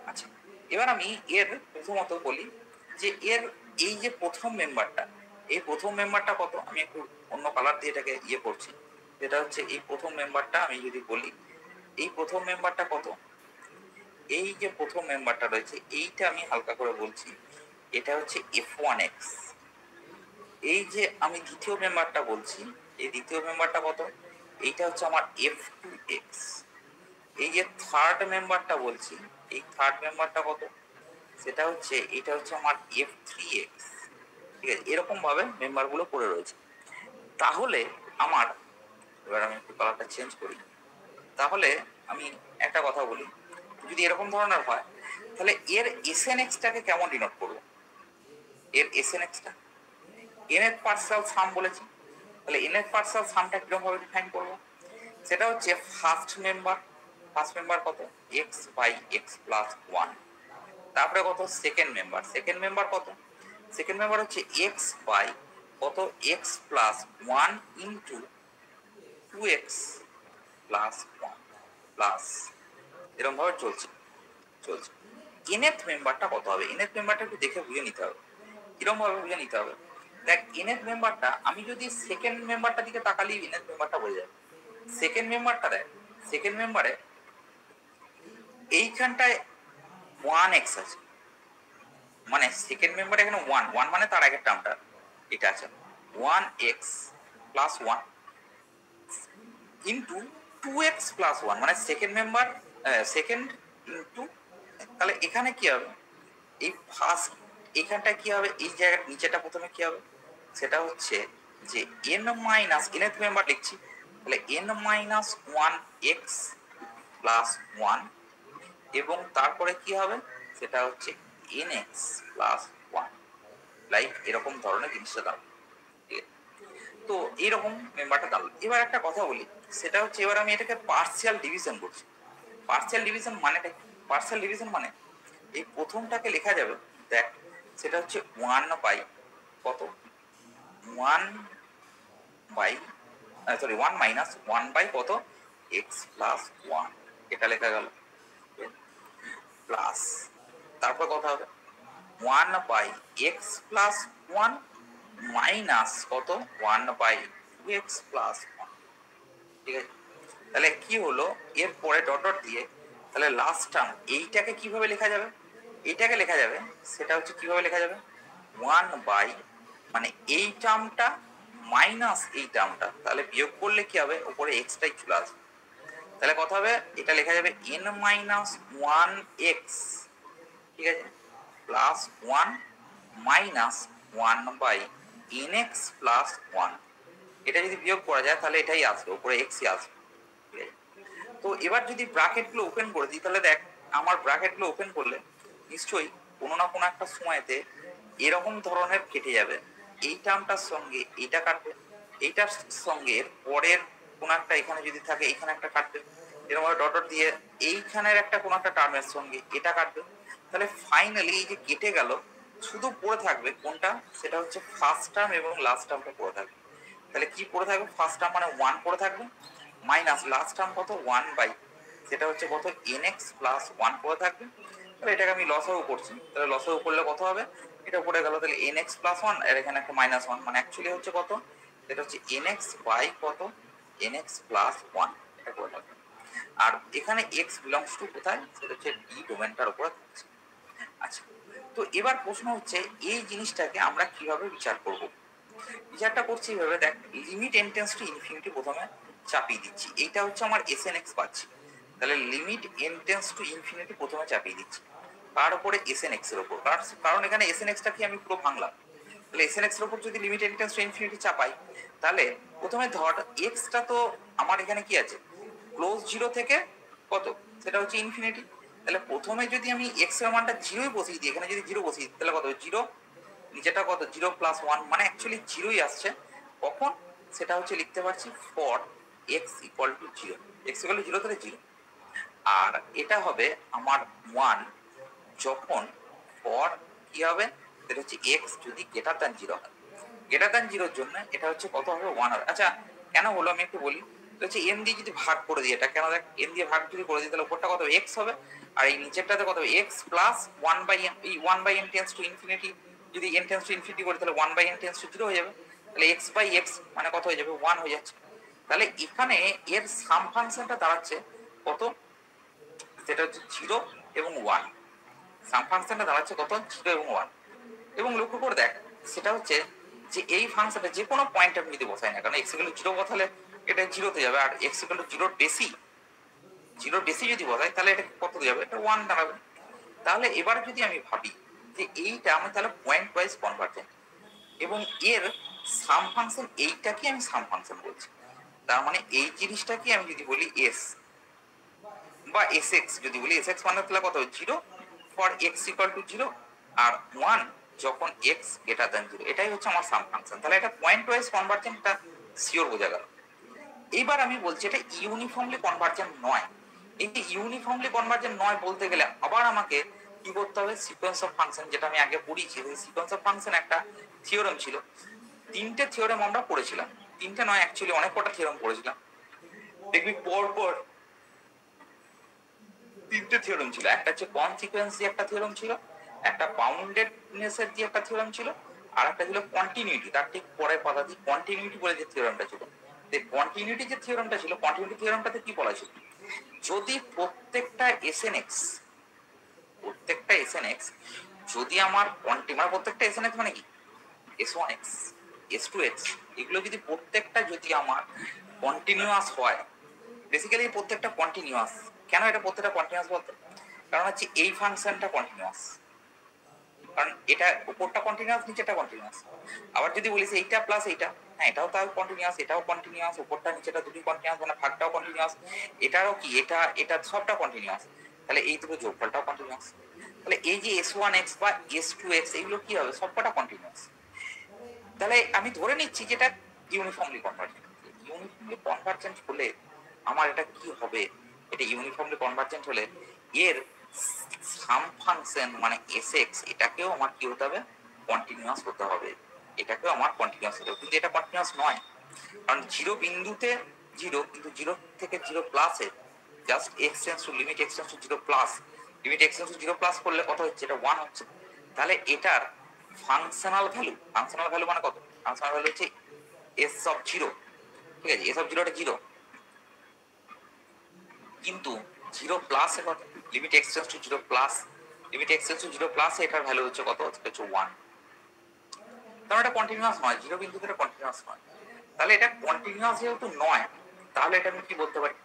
আচ্ছা এবার আমি এর প্রথমত বলি যে এর এই যে প্রথম মেম্বারটা, এই প্রথম মেম্বারটা কত? আমি একটু অন্য কালার দিয়ে এটাকে করছি। যেটা হচ্ছে এই প্রথম মেম্বারটা আমি যদি বলি, এই প্রথম মেম্বারটা কত? এই যে প্রথম মেম্বারটা রয়েছে এইটা আমি হালকা করে বলছি, এটা হচ্ছে f1x। এই যে আমি দ্বিতীয় মেম্বারটা বলছি, এই দ্বিতীয় মেম্বারটা কত? এইটা হচ্ছে আমার f2x। এই যে থার্ড মেম্বারটা বলছি, এই থার্ড মেম্বারটা কত? সেটা হচ্ছে এটা হচ্ছে আমার f3x, ঠিক আছে। এরকম ভাবে মেম্বার গুলো পড়ে রয়েছে। তাহলে আমার, এবার আমি একটু কালারটা চেঞ্জ করি, তাহলে আমি একটা কথা বলি, যদি এরকম ধরনের হয় তাহলে এর এসএনএক্সটাকে কেমন ডিনোট করব? এর এসএনএক্সটা nth পার্সিয়াল সাম বলেছি, তাহলে nth পার্সিয়াল সামটা কিরকম ভাবে ডিফাইন করব? সেটা হচ্ছে ফার্স্ট মেম্বার কত? x by x plus 1। তারপরে কত? সেকেন্ড মেম্বার কত? সেকেন্ড মেম্বার হচ্ছে x বাই কত x plus one into 2x plus one plus এরকম ভাবে চলছে। nth মেম্বারটা কত হবে? nth মেম্বারটা একটু দেখে বুঝে নিতে হবে। কিরকম ভাবে বুঝে নিতে হবে? দেখ, nth মেম্বারটা আমি যদি সেকেন্ড মেম্বারটা দিকে তাকালেই nth মেম্বারটা বোঝা যাবে। সেকেন্ড মেম্বারটা দেখ, সেকেন্ড মেম্বারে এইখানটায় 1x আছে, মানে সেকেন্ড মেম্বারে এখানে 1 মানে তার আগের টার্মটা এটা আছে 1x plus 1 into 2x plus 1, মানে সেকেন্ড মেম্বার সেকেন্ড ইন্টু, তাহলে এখানে কি হবে? এই ফার্স্ট এখানটা কি হবে? এই জায়গার নিচেটা প্রথমে কি হবে? সেটা হচ্ছে যে n মাইনাস nth মেম্বার লিখছি, তাহলে n মাইনাস 1x প্লাস 1 এবং তারপরে কি হবে? সেটা হচ্ছে nx প্লাস 1, লাইক এরকম ধরনের জিনিসটা দাঁড়াবে। ঠিক আছে, তো এইরকম মেম্বারটা দাঁড়ালো। এবার একটা কথা বলি, সেটা হচ্ছে এবার আমি এটাকে পার্সিয়াল ডিভিশন করছি। পার্সিয়াল ডিভিশন মানেটা কি? পার্সিয়াল ডিভিশন মানে এই প্রথমটাকে লেখা যাবে, দেখ সেটা হচ্ছে 1 বাই কত 1 বাই 1 মাইনাস 1 বাই কত এক্স প্লাস 1, এটা লেখা গেল প্লাস, তারপর কথা হবে 1 বাই এক্স প্লাস 1 মাইনাস কত 1 বাই 2x প্লাস 1। ঠিক আছে, তাহলে কি হলো? এর পরে ডট ডট দিয়ে তাহলে লাস্ট টার্ম এইটাকে কিভাবে লেখা যাবে? এইটাকে লেখা যাবে, সেটা হচ্ছে কিভাবে লেখা যাবে? 1 বাই, মানে এই টার্মটা মাইনাস এই টার্মটা, তাহলে বিয়োগ করলে কি হবে? উপরে এক্সটাই চলে আসবে। তাহলে কথা হবে এটা লেখা যাবে n মাইনাস 1x, ঠিক আছে, plus 1 minus 1 by nx plus 1। এটা যদি বিয়োগ করা যায় তাহলে এটাই আসবে, উপরে এক্সই আসবে। ঠিক আছে, তো এবার যদি ব্র্যাকেটগুলো ওপেন করে দিই, তাহলে দেখ আমার ব্র্যাকেটগুলো ওপেন করলে নিশ্চয়ই কোনো না কোনো একটা সময়তে এরকম ধরনের কেটে যাবে। এই টার্মটার সঙ্গে এটা কাটবে, এইটার সঙ্গে এর পরের কোনো একটা এখানে যদি থাকে এইখানে একটা কাটবে, এরকম ডট ডট দিয়ে এইখানের একটা কোনো একটা টার্মের সঙ্গে এটা কাটবে। তাহলে ফাইনালি এই যে কেটে গেল, শুধু পড়ে থাকবে কোনটা? সেটা হচ্ছে ফার্স্ট টার্ম এবং লাস্ট টার্মটা পড়ে থাকবে। তাহলে কি পড়ে থাকবে? ফার্স্ট টার্ম মানে 1 পড়ে থাকবে, মাইনাস লাস্ট টার্ম কত 1 বাই, সেটা হচ্ছে কত nx প্লাস 1 পড়ে থাকবে। তাহলে এটাকে আমি লসাগু করছি, তাহলে লসাগু করলে কত হবে? এটা পড়ে গেল, তাহলে nx প্লাস 1 আর এখানে একটা মাইনাস 1, মানে অ্যাকচুয়ালি হচ্ছে কত? এটা হচ্ছে nx বাই কত nx প্লাস 1, এটা পড়ে থাকবে। আর এখানে x বিলংস টু কোথায়? সেটা হচ্ছে ডি ডোমেনটার উপরে থাকছে। আচ্ছা, তো এবার প্রশ্ন হচ্ছে এই জিনিসটাকে আমরা কিভাবে বিচার করব? বিচারটা করছি এইভাবে, দেখ limit n tends to infinity প্রথমে চাপিয়ে দিচ্ছি, এইটা হচ্ছে আমার snx পাচ্ছি, তাহলে limit n tends to infinity প্রথমে চাপিয়ে দিচ্ছি তার উপরে snx এর উপর, কারণ এখানে snx টা কি আমি পুরো ভাঙলাম। তাহলে snx এর উপর যদি limit n tends to infinity চাপাই, তাহলে প্রথমে ধর x টা তো আমার এখানে কি আছে ক্লোজ 0 থেকে কত, সেটা হচ্ছে ইনফিনিটি। তাহলে প্রথমে যদি আমি x এর মানটা 0ই বসিয়ে দিই, এখানে যদি 0 বসিয়ে দিই তাহলে কত 0, নিচেটা কত 0 প্লাস 1, মানে অ্যাকচুয়ালি 0ই আসছে। কখন? সেটা হচ্ছে লিখতে পারছি for x equal to 0, x equal to 0 তাহলে 0। আর এটা হবে আমার 1 যখন ফর কি হবে? সেটা হচ্ছে x যদি গ্রেটার দ্যান 0 হয়। গ্রেটার দ্যান 0 এর জন্য এটা হচ্ছে কত হবে? 1 হবে। আচ্ছা, কেন হলো আমি একটু বলি। হচ্ছে n দিয়ে যদি ভাগ করে দিই, এটা কেন দেখ n দিয়ে ভাগ যদি করে দিই তাহলে উপরটা কত x হবে, আর এই নিচেরটাতে কত হবে? x প্লাস 1 বাই n, এই 1 by n tends to infinity, যদি n টেন্ডস টু ইনফিনিটি করি তাহলে 1 বাই n টেন্ডস টু 0 হয়ে যাবে, তাহলে x বাই x মানে কত হয়ে যাবে? 1 হয়ে যাচ্ছে। তাহলে এখানে এর সাম ফাংশনটা দাঁড়াচ্ছে কত? সেটা হচ্ছে 0 এবং 1, সাম ফাংশনটা দাঁড়াচ্ছে কত? 0 এবং 1। এবং লক্ষ্য করে দেখ সেটা হচ্ছে যে এই ফাংশনটা যে কোনো পয়েন্ট আমি যদি বসাই না, কারণ x ইকুয়াল টু 0 বসালে এটা 0 যাবে, আর x ইকুয়াল টু 0 বেশি, 0 বেশি যদি বসাই তাহলে এটা কত যাবে? এটা 1 দাঁড়াবে। তাহলে এবার যদি আমি ভাবি যে এইটা আমি তাহলে পয়েন্ট ওয়াইজ কনভার্জেন্ট, এবং এর সাম ফাংশন এইটাকে আমি সাম ফাংশন বলছি, তার মানে এই জিনিসটাকে আমি যদি বলি s বা sx, যদি বলি sx মানে তাহলে কত 0 ফর x ইকুয়াল টু 0 আর 1 যখন x গ্রেটার দ্যান 0, এটাই হচ্ছে আমার সাম ফাংশন। তাহলে এটা পয়েন্ট ওয়াইজ কনভার্জেন্ট, এটা শিওর বোঝা গেল। এইবার আমি বলছি এটা ইউনিফর্মলি কনভার্জেন্ট নয়। এই যে ইউনিফর্মলি কনভার্জেন্ট নয় বলতে গেলে আবার আমাকে কি করতে হবে? সিকোয়েন্স অফ ফাংশন, যেটা আমি আগে পড়িয়েছি, সিকোয়েন্স অফ ফাংশন একটা থিওরেম ছিল, তিনটে থিওরেম আমরা পড়েছিলাম, তিনটে নয় অ্যাকচুয়ালি অনেক কটা থিওরেম পড়েছিলাম। দেখবি পর পর তিনটে থিওরেম ছিল, একটা হচ্ছে কনসিকুয়েন্স দিয়ে একটা থিওরেম ছিল, একটা বাউন্ডেডনেস এর দিয়ে একটা থিওরেম ছিল, আর একটা ছিল কন্টিনিউটি। তার ঠিক পরের পাতা দিয়ে কন্টিনিউটি বলে যে থিওরেমটা ছিল, কন্টিনিউটি যে থিওরেমটা ছিল, কন্টিনিউটি থিওরেমটাতে কি বলা ছিল, যদি প্রত্যেকটা এসএনএক্স যদি আমার মানে প্রত্যেকটা এসএনএক্স মানে কি S1X S2X এগুলো যদি প্রত্যেকটা যদি আমার কন্টিনিউয়াস হয়, বেসিক্যালি প্রত্যেকটা কন্টিনিউয়াস। কেন এটা প্রত্যেকটা কন্টিনিউয়াস বলতে, কারণ হচ্ছে এই ফাংশনটা কন্টিনিউয়াস, কারণ এটা উপরটা কন্টিনিউয়াস নিচেটা কন্টিনিউয়াস। আবার যদি বলিস এইটা প্লাস এইটা, হ্যাঁ এটাও তাও কন্টিনিউয়াস, এটাও কন্টিনিউয়াস, উপরটা নিচেটা দুটি কন্টিনিউয়াস, মানে ভাগটাও কন্টিনিউয়াস, এটারও কি এটা সবটা কন্টিনিউয়াস, তাহলে এই দুটো যোগফলটাও কন্টিনিউয়াস। তাহলে এই যে S1X বা S2X এগুলো কি হবে, সবকটা কন্টিনিউয়াস। তাহলে আমি ধরে নিচ্ছি যে এটা ইউনিফর্মলি কনভার্জেন্ট। ইউনিফর্মলি কনভার্জেন্ট হলে আমার এটা কি হবে, এটা ইউনিফর্মলি কনভার্জেন্ট হলে এর সাম ফাংশন মানে Sx এটাকেও আমার কি হতে হবে, কন্টিনিউয়াস হতে হবে, এটাকেও আমার কন্টিনিউয়াস হতে হবে। কিন্তু এটা কন্টিনিউয়াস নয়, কারণ জিরো বিন্দুতে জিরো, কিন্তু জিরো থেকে জিরো প্লাসে just x tends to limit x tends to zero plus, limit x tends to zero plus করলে কত হচ্ছে, এটা 1 হচ্ছে। তাহলে এটার ফাংশনাল ভ্যালু মানে কত, ফাংশনাল ভ্যালু হচ্ছে এস অফ জিরো, ঠিক আছে, এস অফ জিরোটা জিরো, কিন্তু জিরো প্লাস এ কত, limit x tends to zero plus, limit x tends to zero plus এটার ভ্যালু হচ্ছে কত, হচ্ছে 1। কারণ এটা কন্টিনিউয়াস নয়, জিরো বিন্দুতে এটা কন্টিনিউয়াস নয়। তাহলে এটা কন্টিনিউয়াস যেহেতু নয়, তাহলে এটা আমি কি বলতে পারি,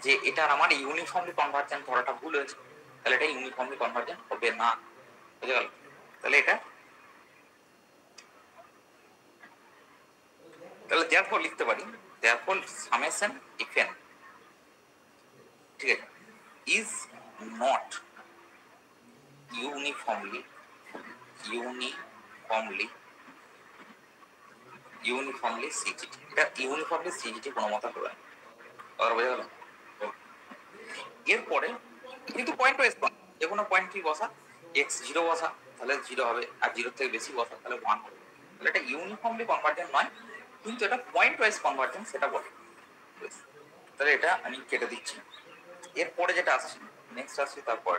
যে এটার আমার ইউনিফর্মলি কনভার্জেন্ট ধরাটা ভুল হয়েছে, তাহলে এটা ইউনিফর্মলি কনভার্জেন্ট হবে না, বুঝে গেল। তাহলে therefore লিখতে পারি, therefore summation fn, ঠিক আছে, is not uniformly CGT। এটা ইউনিফর্মলি CGT কোনো মতো হবে না, আর বোঝা গেল। এরপরে কিন্তু পয়েন্ট ওয়াইজ যে কোনো পয়েন্ট কি বসা, x 0 বসা তাহলে 0 হবে, আর 0 থেকে বেশি বসা তাহলে 1 হবে। তাহলে এটা ইউনিফর্মলি কনভার্জেন্ট নয়, কিন্তু এটা পয়েন্ট ওয়াইজ কনভার্জেন্ট সেটা বলে। তাহলে এটা আমি কেটে দিচ্ছি। এরপরে যেটা আসছে, নেক্সট আসছে তারপর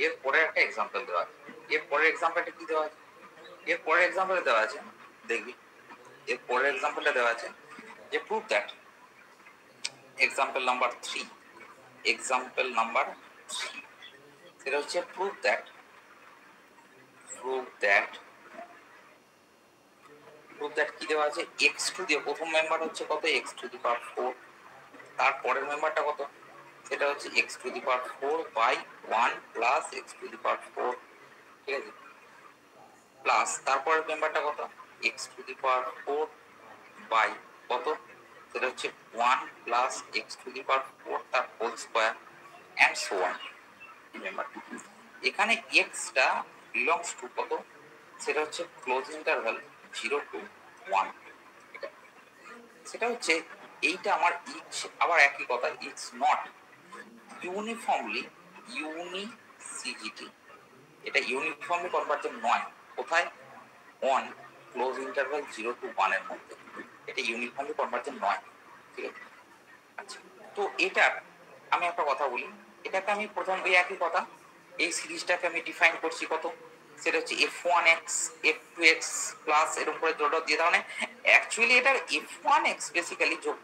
এরপরে একটা এক্সাম্পল দেওয়া আছে। এরপরের এক্সাম্পলটা কি দেওয়া আছে, এরপরের এক্সাম্পলে দেওয়া আছে, দেখবি এরপরের এক্সাম্পলটা দেওয়া আছে যে prove that, example number 3, example number 3 সেটা হচ্ছে প্রুভ দ্যাট কি দেওয়া আছে, x2 দিয়ে প্রথম মেম্বার হচ্ছে কত, x⁴, তারপরের মেম্বারটা কত, সেটা হচ্ছে x⁴/1 প্লাস x⁴, ঠিক আছে, প্লাস তারপরের মেম্বারটা কত, x⁴ বাই কত, সেটা হচ্ছে 1 প্লাস x⁴ তার whole square and so on. এখানে এক্সটা বিলংস টু কত, সেটা হচ্ছে ক্লোজ ইন্টারভ্যাল 0 to 1, সেটা হচ্ছে এইটা আমার ইচ, আবার একই কথা, ইটস নট ইউনিফর্মলি CGT, এটা ইউনিফর্মলি কনভার্জেন্ট নয়, কোথায়, অন ক্লোজ ইন্টারভ্যাল 0 to 1 এর মধ্যে, এটা ইউনিফর্মলি কনভার্জেন্ট নয়, ঠিক আছে। আচ্ছা, তো এটা আমি একটা কথা বলি, এটাকে আমি প্রথম এই একই কথা, এই সিরিজটাকে আমি ডিফাইন করছি কত, সেটা হচ্ছে f1x f2x প্লাস এর উপরে জোড়া দিয়ে দাও, মানে অ্যাকচুয়ালি এটার f1x বেসিক্যালি যোগ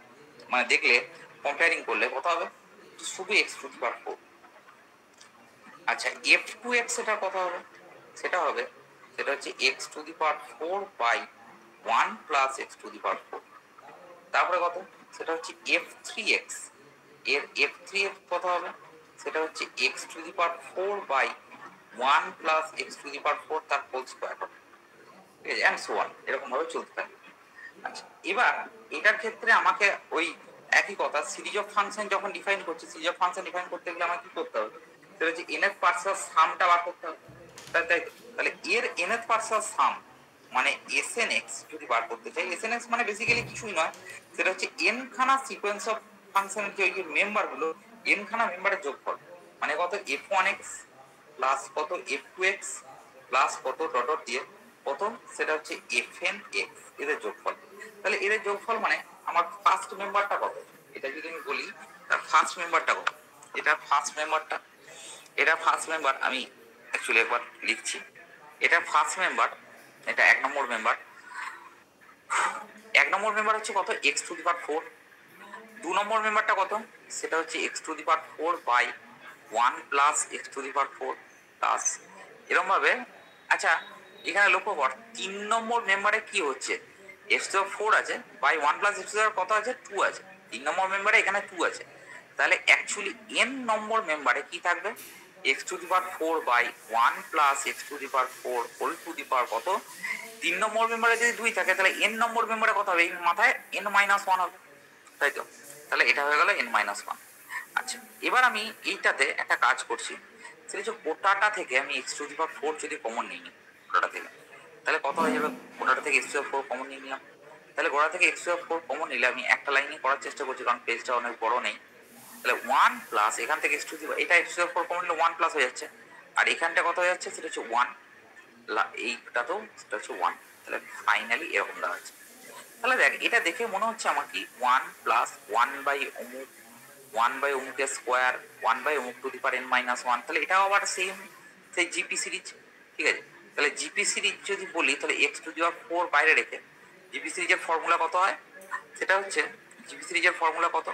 মানে দেখলে কম্পেয়ারিং করলে কত হবে, শুধু x⁴। আচ্ছা f2x এটা কত হবে, সেটা হচ্ছে x⁴/1 প্লাস x⁴, তারপরে কত, সেটা হচ্ছে f3x, এর f3x কত হবে, সেটা হচ্ছে x⁴/1 প্লাস x⁴ তার হোল স্কয়ার হবে, ঠিক আছে, এন্ড সো অন, এরকম ভাবে চলতে থাকে। আচ্ছা, এবার এটার ক্ষেত্রে আমাকে ওই একই কথা, সিরিজ অফ ফাংশন যখন ডিফাইন করছি, সিরিজ অফ ফাংশন ডিফাইন করতে গেলে আমাকে কি করতে হবে, সেটা হচ্ছে nth পার্সেল সামটা বার করতে হবে, তাহলে এর nth পার্সেল সাম মানে SNX যদি বার করতে চাই, SNX মানে বেসিক্যালি কিছুই নয়, সেটা হচ্ছে n খানা সিকোয়েন্স অফ ফাংশনের যে মেম্বার গুলো, n খানা মেম্বারের যোগফল, মানে কত f1x প্লাস কত f2x প্লাস কত ডট ডট দিয়ে কত, সেটা হচ্ছে fn x, এদের যোগফল। তাহলে এদের যোগফল মানে আমার ফার্স্ট মেম্বারটা কত, এটা যদি আমি বলি তার ফার্স্ট মেম্বারটা কত, এটা ফার্স্ট মেম্বারটা, এটা ফার্স্ট মেম্বার, আমি অ্যাকচুয়ালি একবার লিখছি, এটা ফার্স্ট মেম্বার, এটা 1 নম্বর মেম্বার। 1 নম্বর মেম্বার হচ্ছে কত, এক্স টু দি পাওয়ার 4। 2 নম্বর মেম্বারটা কত, সেটা হচ্ছে x to the power 4 by 1 plus x to the power 4 plus এরকম ভাবে। আচ্ছা এখানে লক্ষ্য কর 3 নম্বর মেম্বারে কি হচ্ছে, এক্স টু দি পাওয়ার 4 আছে by 1 plus x to the power কত আছে, 2 আছে। 3 নম্বর মেম্বারে এখানে 2 আছে, তাহলে অ্যাকচুয়ালি n নম্বর মেম্বারে কি থাকবে, x to the power 4 by 1 plus x to the power 4 whole to the power কত। 3 নম্বর মেম্বারে যদি 2 থাকে তাহলে n নম্বর মেম্বারে কত হবে, এই মাথায় n মাইনাস 1 হবে, তাই তো। তাহলে এটা হয়ে গেল n মাইনাস 1। আচ্ছা এবার আমি এইটাতে একটা কাজ করছি, সেটা হচ্ছে গোটাটা থেকে আমি এক্স টু দি পাওয়ার 4 যদি কমন নিই গোটাটা থেকে, তাহলে কত হয়ে যাবে, গোটাটা থেকে x to the power 4 common নিয়ে নিলাম। তাহলে গোটা থেকে x to the power 4 common নিলে আমি একটা লাইনে করার চেষ্টা করছি, কারণ পেজটা অনেক বড় নেই। তাহলে 1 প্লাস এখান থেকে এক্স টু দি পাওয়ার, এটা x to the power 4 common নিলে 1 প্লাস হয়ে যাচ্ছে, আর এখানটা কত হয়ে যাচ্ছে, সেটা হচ্ছে 1, এইটাতেও সেটা হচ্ছে 1। তাহলে ফাইনালি এরকম দাঁড়াচ্ছে। তাহলে দেখ এটা দেখে মনে হচ্ছে আমার কি 1 প্লাস 1 বাই অমুক 1 বাই অমুকের স্কোয়ার 1 বাই অমুক two the power n minus 1। তাহলে এটাও আবার সেম সেই জিপি সিরিজ, ঠিক আছে। তাহলে জিপি সিরিজ যদি বলি তাহলে এক্স টু দি পাওয়ার 4 বাইরে রেখে জিপি সিরিজের ফর্মুলা কত হয়, সেটা হচ্ছে জিপি সিরিজের ফর্মুলা কত,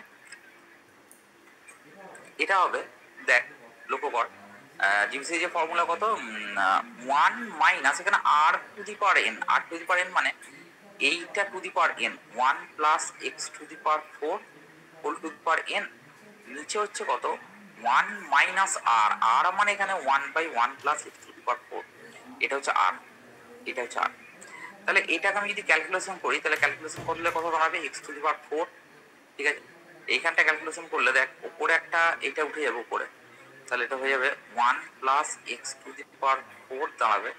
এটা হবে দেখ লক্ষ্য কর, জিপি সিরিজের ফর্মুলা কত, 1 মাইনাস এখানে আর টু দি পাওয়ার n, আর টু দি পাওয়ার n মানে এইটা to the power n, 1 plus x to the power 4 whole to the power n, নিচে হচ্ছে কত 1 মাইনাস আর, আর মানে এখানে 1 by 1 plus x to the power 4, এটা হচ্ছে আর, এটা হচ্ছে আর। তাহলে এটাকে আমি যদি ক্যালকুলেশন করি তাহলে ক্যালকুলেশন করলে কত দাঁড়াবে, এক্স টু দি পাওয়ার 4, ঠিক আছে। এইখানটা ক্যালকুলেশন করলে দেখ উপরে একটা এটা উঠে যাবে উপরে, তাহলে এটা হয়ে যাবে 1 plus x to the power 4 দাঁড়াবে।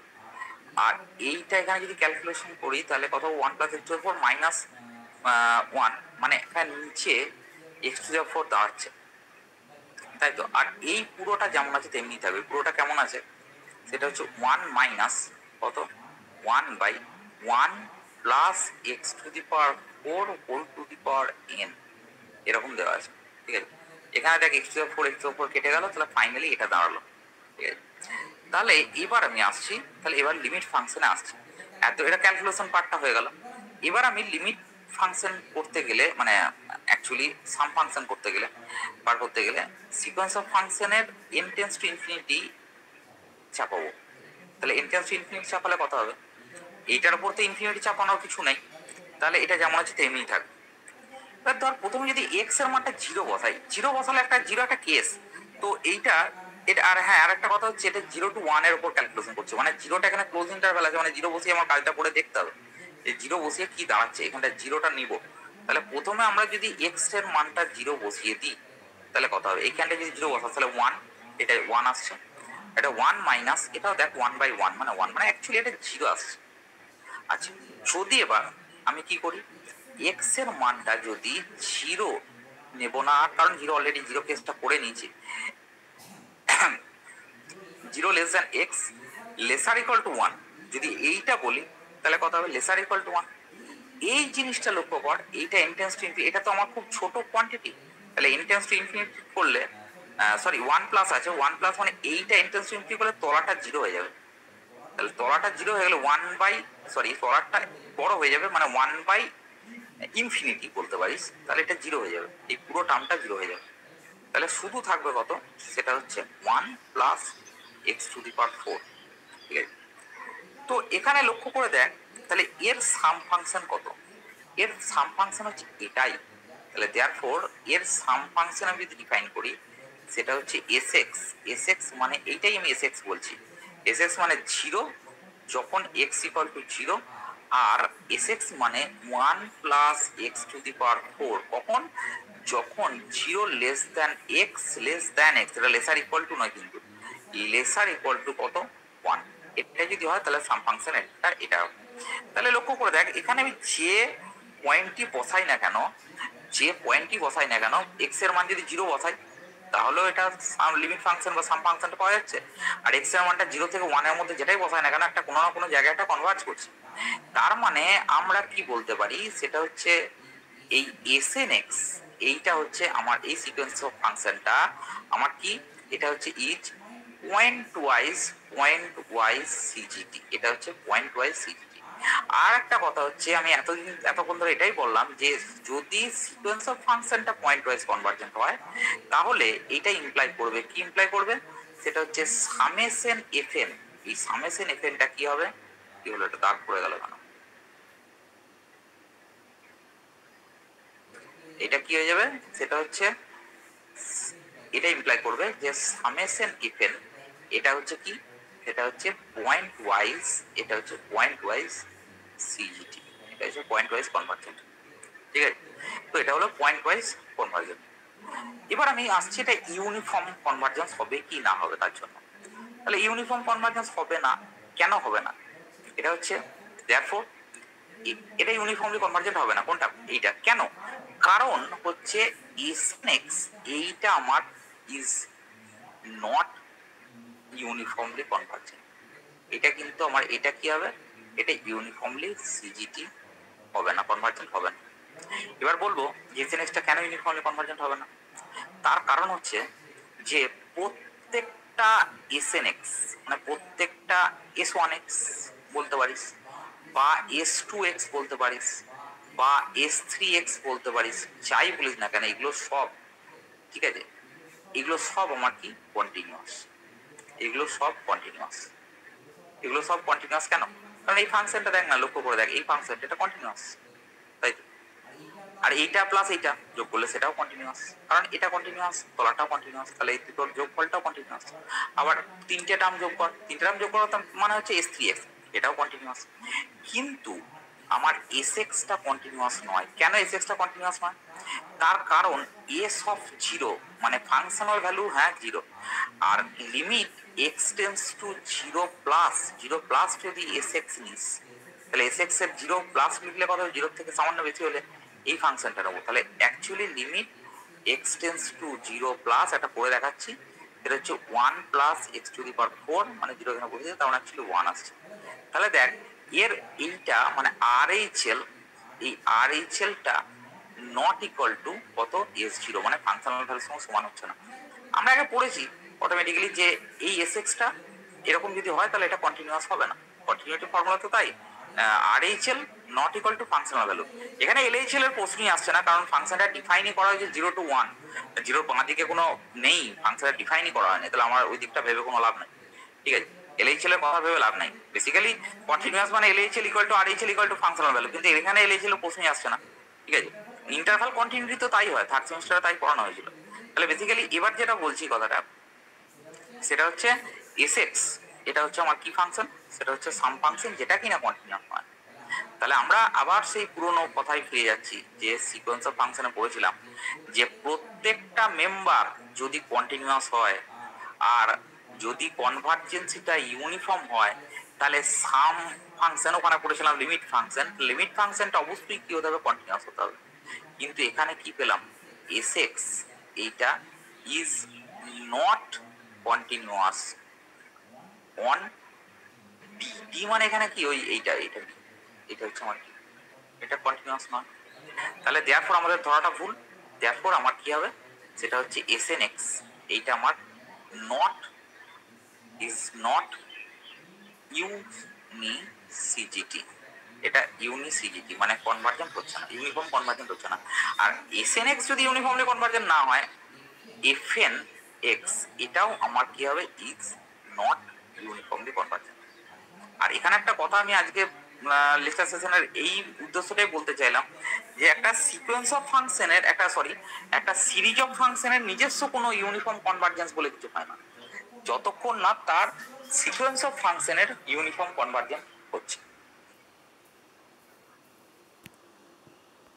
আর এইটা এখানে যদি ক্যালকুলেশন করি তাহলে কত, 1 plus x to the power minus 1, মানে এখানে নিচে এক্স টু দি পাওয়ার 4 দাঁড়াচ্ছে, তাই তো। আর এই পুরোটা যেমন আছে তেমনি থাকবে, পুরোটা কেমন আছে, সেটা হচ্ছে 1 মাইনাস কত 1 by 1 plus x to the power 4 whole to the power n, এরকম দেওয়া আছে, ঠিক আছে। এখানে দেখ x to the power 4 x to the power কেটে গেল, তাহলে ফাইনালি এটা দাঁড়ালো, ঠিক আছে। তাহলে এবার আমি আসছি, তাহলে এবার লিমিট ফাংশনে আসছি, এত এটা ক্যালকুলেশন পার্টটা হয়ে গেল। এবার আমি লিমিট ফাংশন করতে গেলে মানে অ্যাকচুয়ালি সাম ফাংশন করতে গেলে বার করতে গেলে সিকোয়েন্স অফ ফাংশনের n টেন্স টু ইনফিনিটি চাপাবো। তাহলে n টেন্স টু ইনফিনিটি চাপালে কত হবে, এইটার উপর তো ইনফিনিটি চাপানোর কিছু নেই, তাহলে এটা যেমন আছে তেমনি থাকবে। এবার ধর প্রথমে যদি এক্স এর মানটা 0 বসাই, 0 বসালে একটা 0 একটা কেস, তো এইটা এটা। আর হ্যাঁ আর একটা কথা হচ্ছে এটা 0 টু 1 এর উপর ক্যালকুলেশন করছে, মানে 0টা এখানে ক্লোজ ইন্টারভ্যাল আছে, মানে 0 বসিয়ে আমার কাজটা করে দেখতে হবে যে 0 বসিয়ে কি দাঁড়াচ্ছে, এখানটা 0টা নিব। তাহলে প্রথমে আমরা যদি এক্স এর মানটা 0 বসিয়ে দিই তাহলে কত হবে, এইখানটা যদি 0 বসাই তাহলে 1, এটা 1 আসছে, এটা 1 মাইনাস এটাও দেখ 1 বাই 1 মানে 1, মানে অ্যাকচুয়ালি এটা 0 আসছে। আচ্ছা যদি এবার আমি কি করি, এক্স এর মানটা যদি 0 নেব না, কারণ 0 অলরেডি 0 কেসটা করে নিয়েছি, 0 less than x laser equal to 1 যদি এইটা বলি তাহলে কত হবে, লেসার ইকুয়াল টু 1। এই জিনিসটা লক্ষ্য কর, এইটা ইনটেন্স টু ইনফিনিটি, এটা তো আমার খুব ছোট কোয়ান্টিটি, তাহলে ইনটেন্স টু ইনফিনিটি করলে সরি 1 প্লাস আছে, 1 প্লাস মানে এইটা ইনটেন্স টু ইনফিনিটি করলে তলাটা 0 হয়ে যাবে, তাহলে তলাটা 0 হয়ে গেলে 1 বাই সরি তলাটা বড় হয়ে যাবে, মানে 1 বাই ইনফিনিটি বলতে পারিস, তাহলে এটা 0 হয়ে যাবে, এই পুরো টার্মটা 0 হয়ে যাবে। তাহলে শুধু থাকবে কত, সেটা হচ্ছে 1 plus x to the power 4, ঠিক আছে। তো এখানে লক্ষ্য করে দেখ তাহলে এর সাম ফাংশন কত, এর সাম ফাংশন হচ্ছে এটাই, তাহলে দেয়ারফর এর সাম ফাংশন আমি যদি ডিফাইন করি সেটা হচ্ছে এস এক্স, এস এক্স মানে এইটাই আমি এস এক্স বলছি, এস এক্স মানে 0 যখন এক্স ইকুয়াল টু 0, আর এস এক্স মানে 1 plus x to the power 4 কখন, যখন 0 less than x less than x, এটা লেসার ইকুয়াল টু নয় কিন্তু, লেসার ইকুয়াল টু কত 1, এটা যদি হয় তাহলে সাম ফাংশন এটা হবে। তাহলে লক্ষ্য করে দেখ এখানে আমি যে পয়েন্টটি বসাই না কেন, যে পয়েন্টটি বসাই না কেন, এক্স এর মান যদি 0 বসাই তাহলেও এটা লিমিট ফাংশন বা সাম ফাংশনটা পাওয়া যাচ্ছে। আর এক্স এর মানটা 0 থেকে 1 এর মধ্যে যেটাই বসায় না কেন একটা কোনো না কোনো জায়গায় একটা কনভার্জ করছে। তার মানে আমরা কি বলতে পারি সেটা হচ্ছে এই SNX এইটা হচ্ছে আমার এই সিকোয়েন্স অফ ফাংশনটা আমার কি, এটা হচ্ছে ইজ পয়েন্ট ওয়াইজ সিজিটি, এটা হচ্ছে পয়েন্ট ওয়াইজ সিজিটি। আর একটা কথা হচ্ছে আমি এতক্ষণ ধরে এটাই বললাম যে যদি সিকোয়েন্স অফ ফাংশনটা পয়েন্ট ওয়াইজ কনভার্জেন্ট হয় তাহলে এটা ইমপ্লাই করবে, কি ইমপ্লাই করবে সেটা হচ্ছে সামেশন এফএন। এই সামেশন এফএনটা কি হবে, কি হলো, এটা দাগ পড়ে গেল কেন, এটা কি হয়ে যাবে সেটা হচ্ছে এটা ইমপ্লাই করবে যে সামেশন এফএন এটা হচ্ছে কি, এটা হচ্ছে পয়েন্ট ওয়াইজ, এটা হচ্ছে পয়েন্ট ওয়াইজ সিজিটি, এটা হচ্ছে পয়েন্ট ওয়াইজ কনভার্জেন্ট। ঠিক আছে, তো এটা হলো পয়েন্ট ওয়াইজ কনভার্জেন্ট। এবার আমি আসছি এটা ইউনিফর্ম কনভার্জেন্স হবে কি না হবে তার জন্য। তাহলে ইউনিফর্ম কনভার্জেন্স হবে না, কেন হবে না, এটা হচ্ছে দেয়ারফর এটা ইউনিফর্মলি কনভার্জেন্ট হবে না। কোনটা, এইটা, কেন, কারণ হচ্ছে এসএনএক্স এইটা আমার ইজ নট ইউনিফর্মলি কনভার্জেন্ট। এটা কিন্তু আমার এটা কি হবে, এটা ইউনিফর্মলি সিজিটি হবে না, কনভার্জেন্ট হবে না। এবার বলবো যে এসএনএক্সটা কেন ইউনিফর্মলি কনভার্জেন্ট হবে না, তার কারণ হচ্ছে যে প্রত্যেকটা এসএনএক্স মানে প্রত্যেকটা S1X বলতে পারিস বা S2X বলতে পারিস বা S3X বলতে পারিস, যাই বলিস না কেন এগুলো সব, ঠিক আছে, এগুলো সব আমার কি কন্টিনিউয়াস, এগুলো সব কন্টিনিউয়াস, এগুলো সব কন্টিনিউয়াস কেন, কারণ এই ফাংশনটা দেখ না, লক্ষ্য করে দেখ এই ফাংশনটা এটা কন্টিনিউয়াস, তাই তো, আর এইটা প্লাস এইটা যোগ করলে সেটাও কন্টিনিউয়াস, কারণ এটা কন্টিনিউয়াস তলাটাও কন্টিনিউয়াস, তাহলে এই দুটোর যোগফলটাও কন্টিনিউয়াস। আবার তিনটে টার্ম যোগ কর, তিনটে টার্ম যোগ করার মানে হচ্ছে S3X, এটাও কন্টিনিউয়াস। কিন্তু আমার এসএক্সটা কন্টিনিউয়াস নয়, কেন এসএক্সটা কন্টিনিউয়াস নয়, তার কারণ এস অফ জিরো মানে ফাংশনাল ভ্যালু হ্যাঁ জিরো, আর limit x tends to zero plus যদি এসএক্স নিস তাহলে এসএক্স এর জিরো প্লাস লিখলে কথা, জিরো থেকে সামান্য বেশি হলে এই ফাংশনটা নেবো, তাহলে actually limit x tends to zero plus, এটা করে দেখাচ্ছি, এটা হচ্ছে 1 plus x to the power 4 মানে জিরো এখানে বসেছে, তার মানে অ্যাকচুয়ালি 1 আসছে। তাহলে দেখ এর এইটা মানে RHL, এই RHLটা নট ইকুয়াল টু কত S0 মানে ফাংশনাল ভ্যালুর সঙ্গে সমান হচ্ছে না। আমরা আগে পড়েছি অটোমেটিক্যালি যে এই এসএক্সটা এরকম যদি হয় তাহলে এটা কন্টিনিউয়াস হবে না, কন্টিনিউটি ফর্মুলা তো তাই, RHL not equal to functional value. এখানে LHL এর প্রশ্নই আসছে না, কারণ ফাংশনটা ডিফাইনই করা হয়েছে 0 to 1, জিরোর বাঁ দিকে কোনো নেই, ফাংশনটা ডিফাইনই করা হয়নি, তাহলে আমার ওই দিকটা ভেবে কোনো লাভ নেই। ঠিক আছে, LHL এর কথা ভেবে লাভ নাই, বেসিক্যালি কন্টিনিউয়াস মানে LHL equal to RHL equal to functional value, কিন্তু এখানে LHL এর প্রশ্নই আসছে না। ঠিক আছে, ইন্টারভাল কন্টিনিউটি তো তাই হয়, থার্ড সেমিস্টারে তাই পড়ানো হয়েছিল। তাহলে বেসিক্যালি এবার যেটা বলছি কথাটা সেটা হচ্ছে এসএক্স, এটা হচ্ছে আমার কি ফাংশন, সেটা হচ্ছে সাম ফাংশন যেটা কিনা কন্টিনিউয়াস হয়। তাহলে আমরা আবার সেই পুরোনো কথায় ফিরে যাচ্ছি যে সিকোয়েন্স অফ ফাংশনে পড়েছিলাম যে প্রত্যেকটা মেম্বার যদি কন্টিনিউয়াস হয় আর যদি কনভার্জেন্সিটা ইউনিফর্ম হয় তাহলে সাম ফাংশন, ওখানে পড়েছিলাম লিমিট ফাংশনটা অবশ্যই কি হতে হবে, কন্টিনিউয়াস হতে হবে। কিন্তু এখানে কি পেলাম, এসএক্স এইটা is not continuous on D, D মানে এখানে কি ওই এইটা এইটা এটা হচ্ছে আমার কি, এটা কন্টিনিউয়াস নয়। তাহলে দেয়ারফর আমাদের ধরাটা ভুল, দেয়ারফর আমার কি হবে সেটা হচ্ছে এসএনএক্স এইটা আমার নট ইজ নট ইউনিসিজিটি, এটা ইউনিসিজিটি মানে কনভার্জেন্ট হচ্ছে না, ইউনিফর্ম কনভার্জেন্ট হচ্ছে না। আর এসএনএক্স যদি ইউনিফর্মলি কনভার্জেন্ট না হয় এফএন এক্স এটাও আমার কি হবে, ইজ নট ইউনিফর্মলি কনভার্জেন্ট। আর এখানে একটা কথা আমি আজকে লেকচার সেশনের এই উদ্দেশ্যটাই বলতে চাইলাম যে একটা সিকোয়েন্স অফ ফাংশনের একটা সিরিজ অফ ফাংশনের নিজস্ব কোনো ইউনিফর্ম কনভার্জেন্স বলে কিছু হয় না, যতক্ষণ না তার সিকোয়েন্স অফ ফাংশনের ইউনিফর্ম কনভার্জেন্স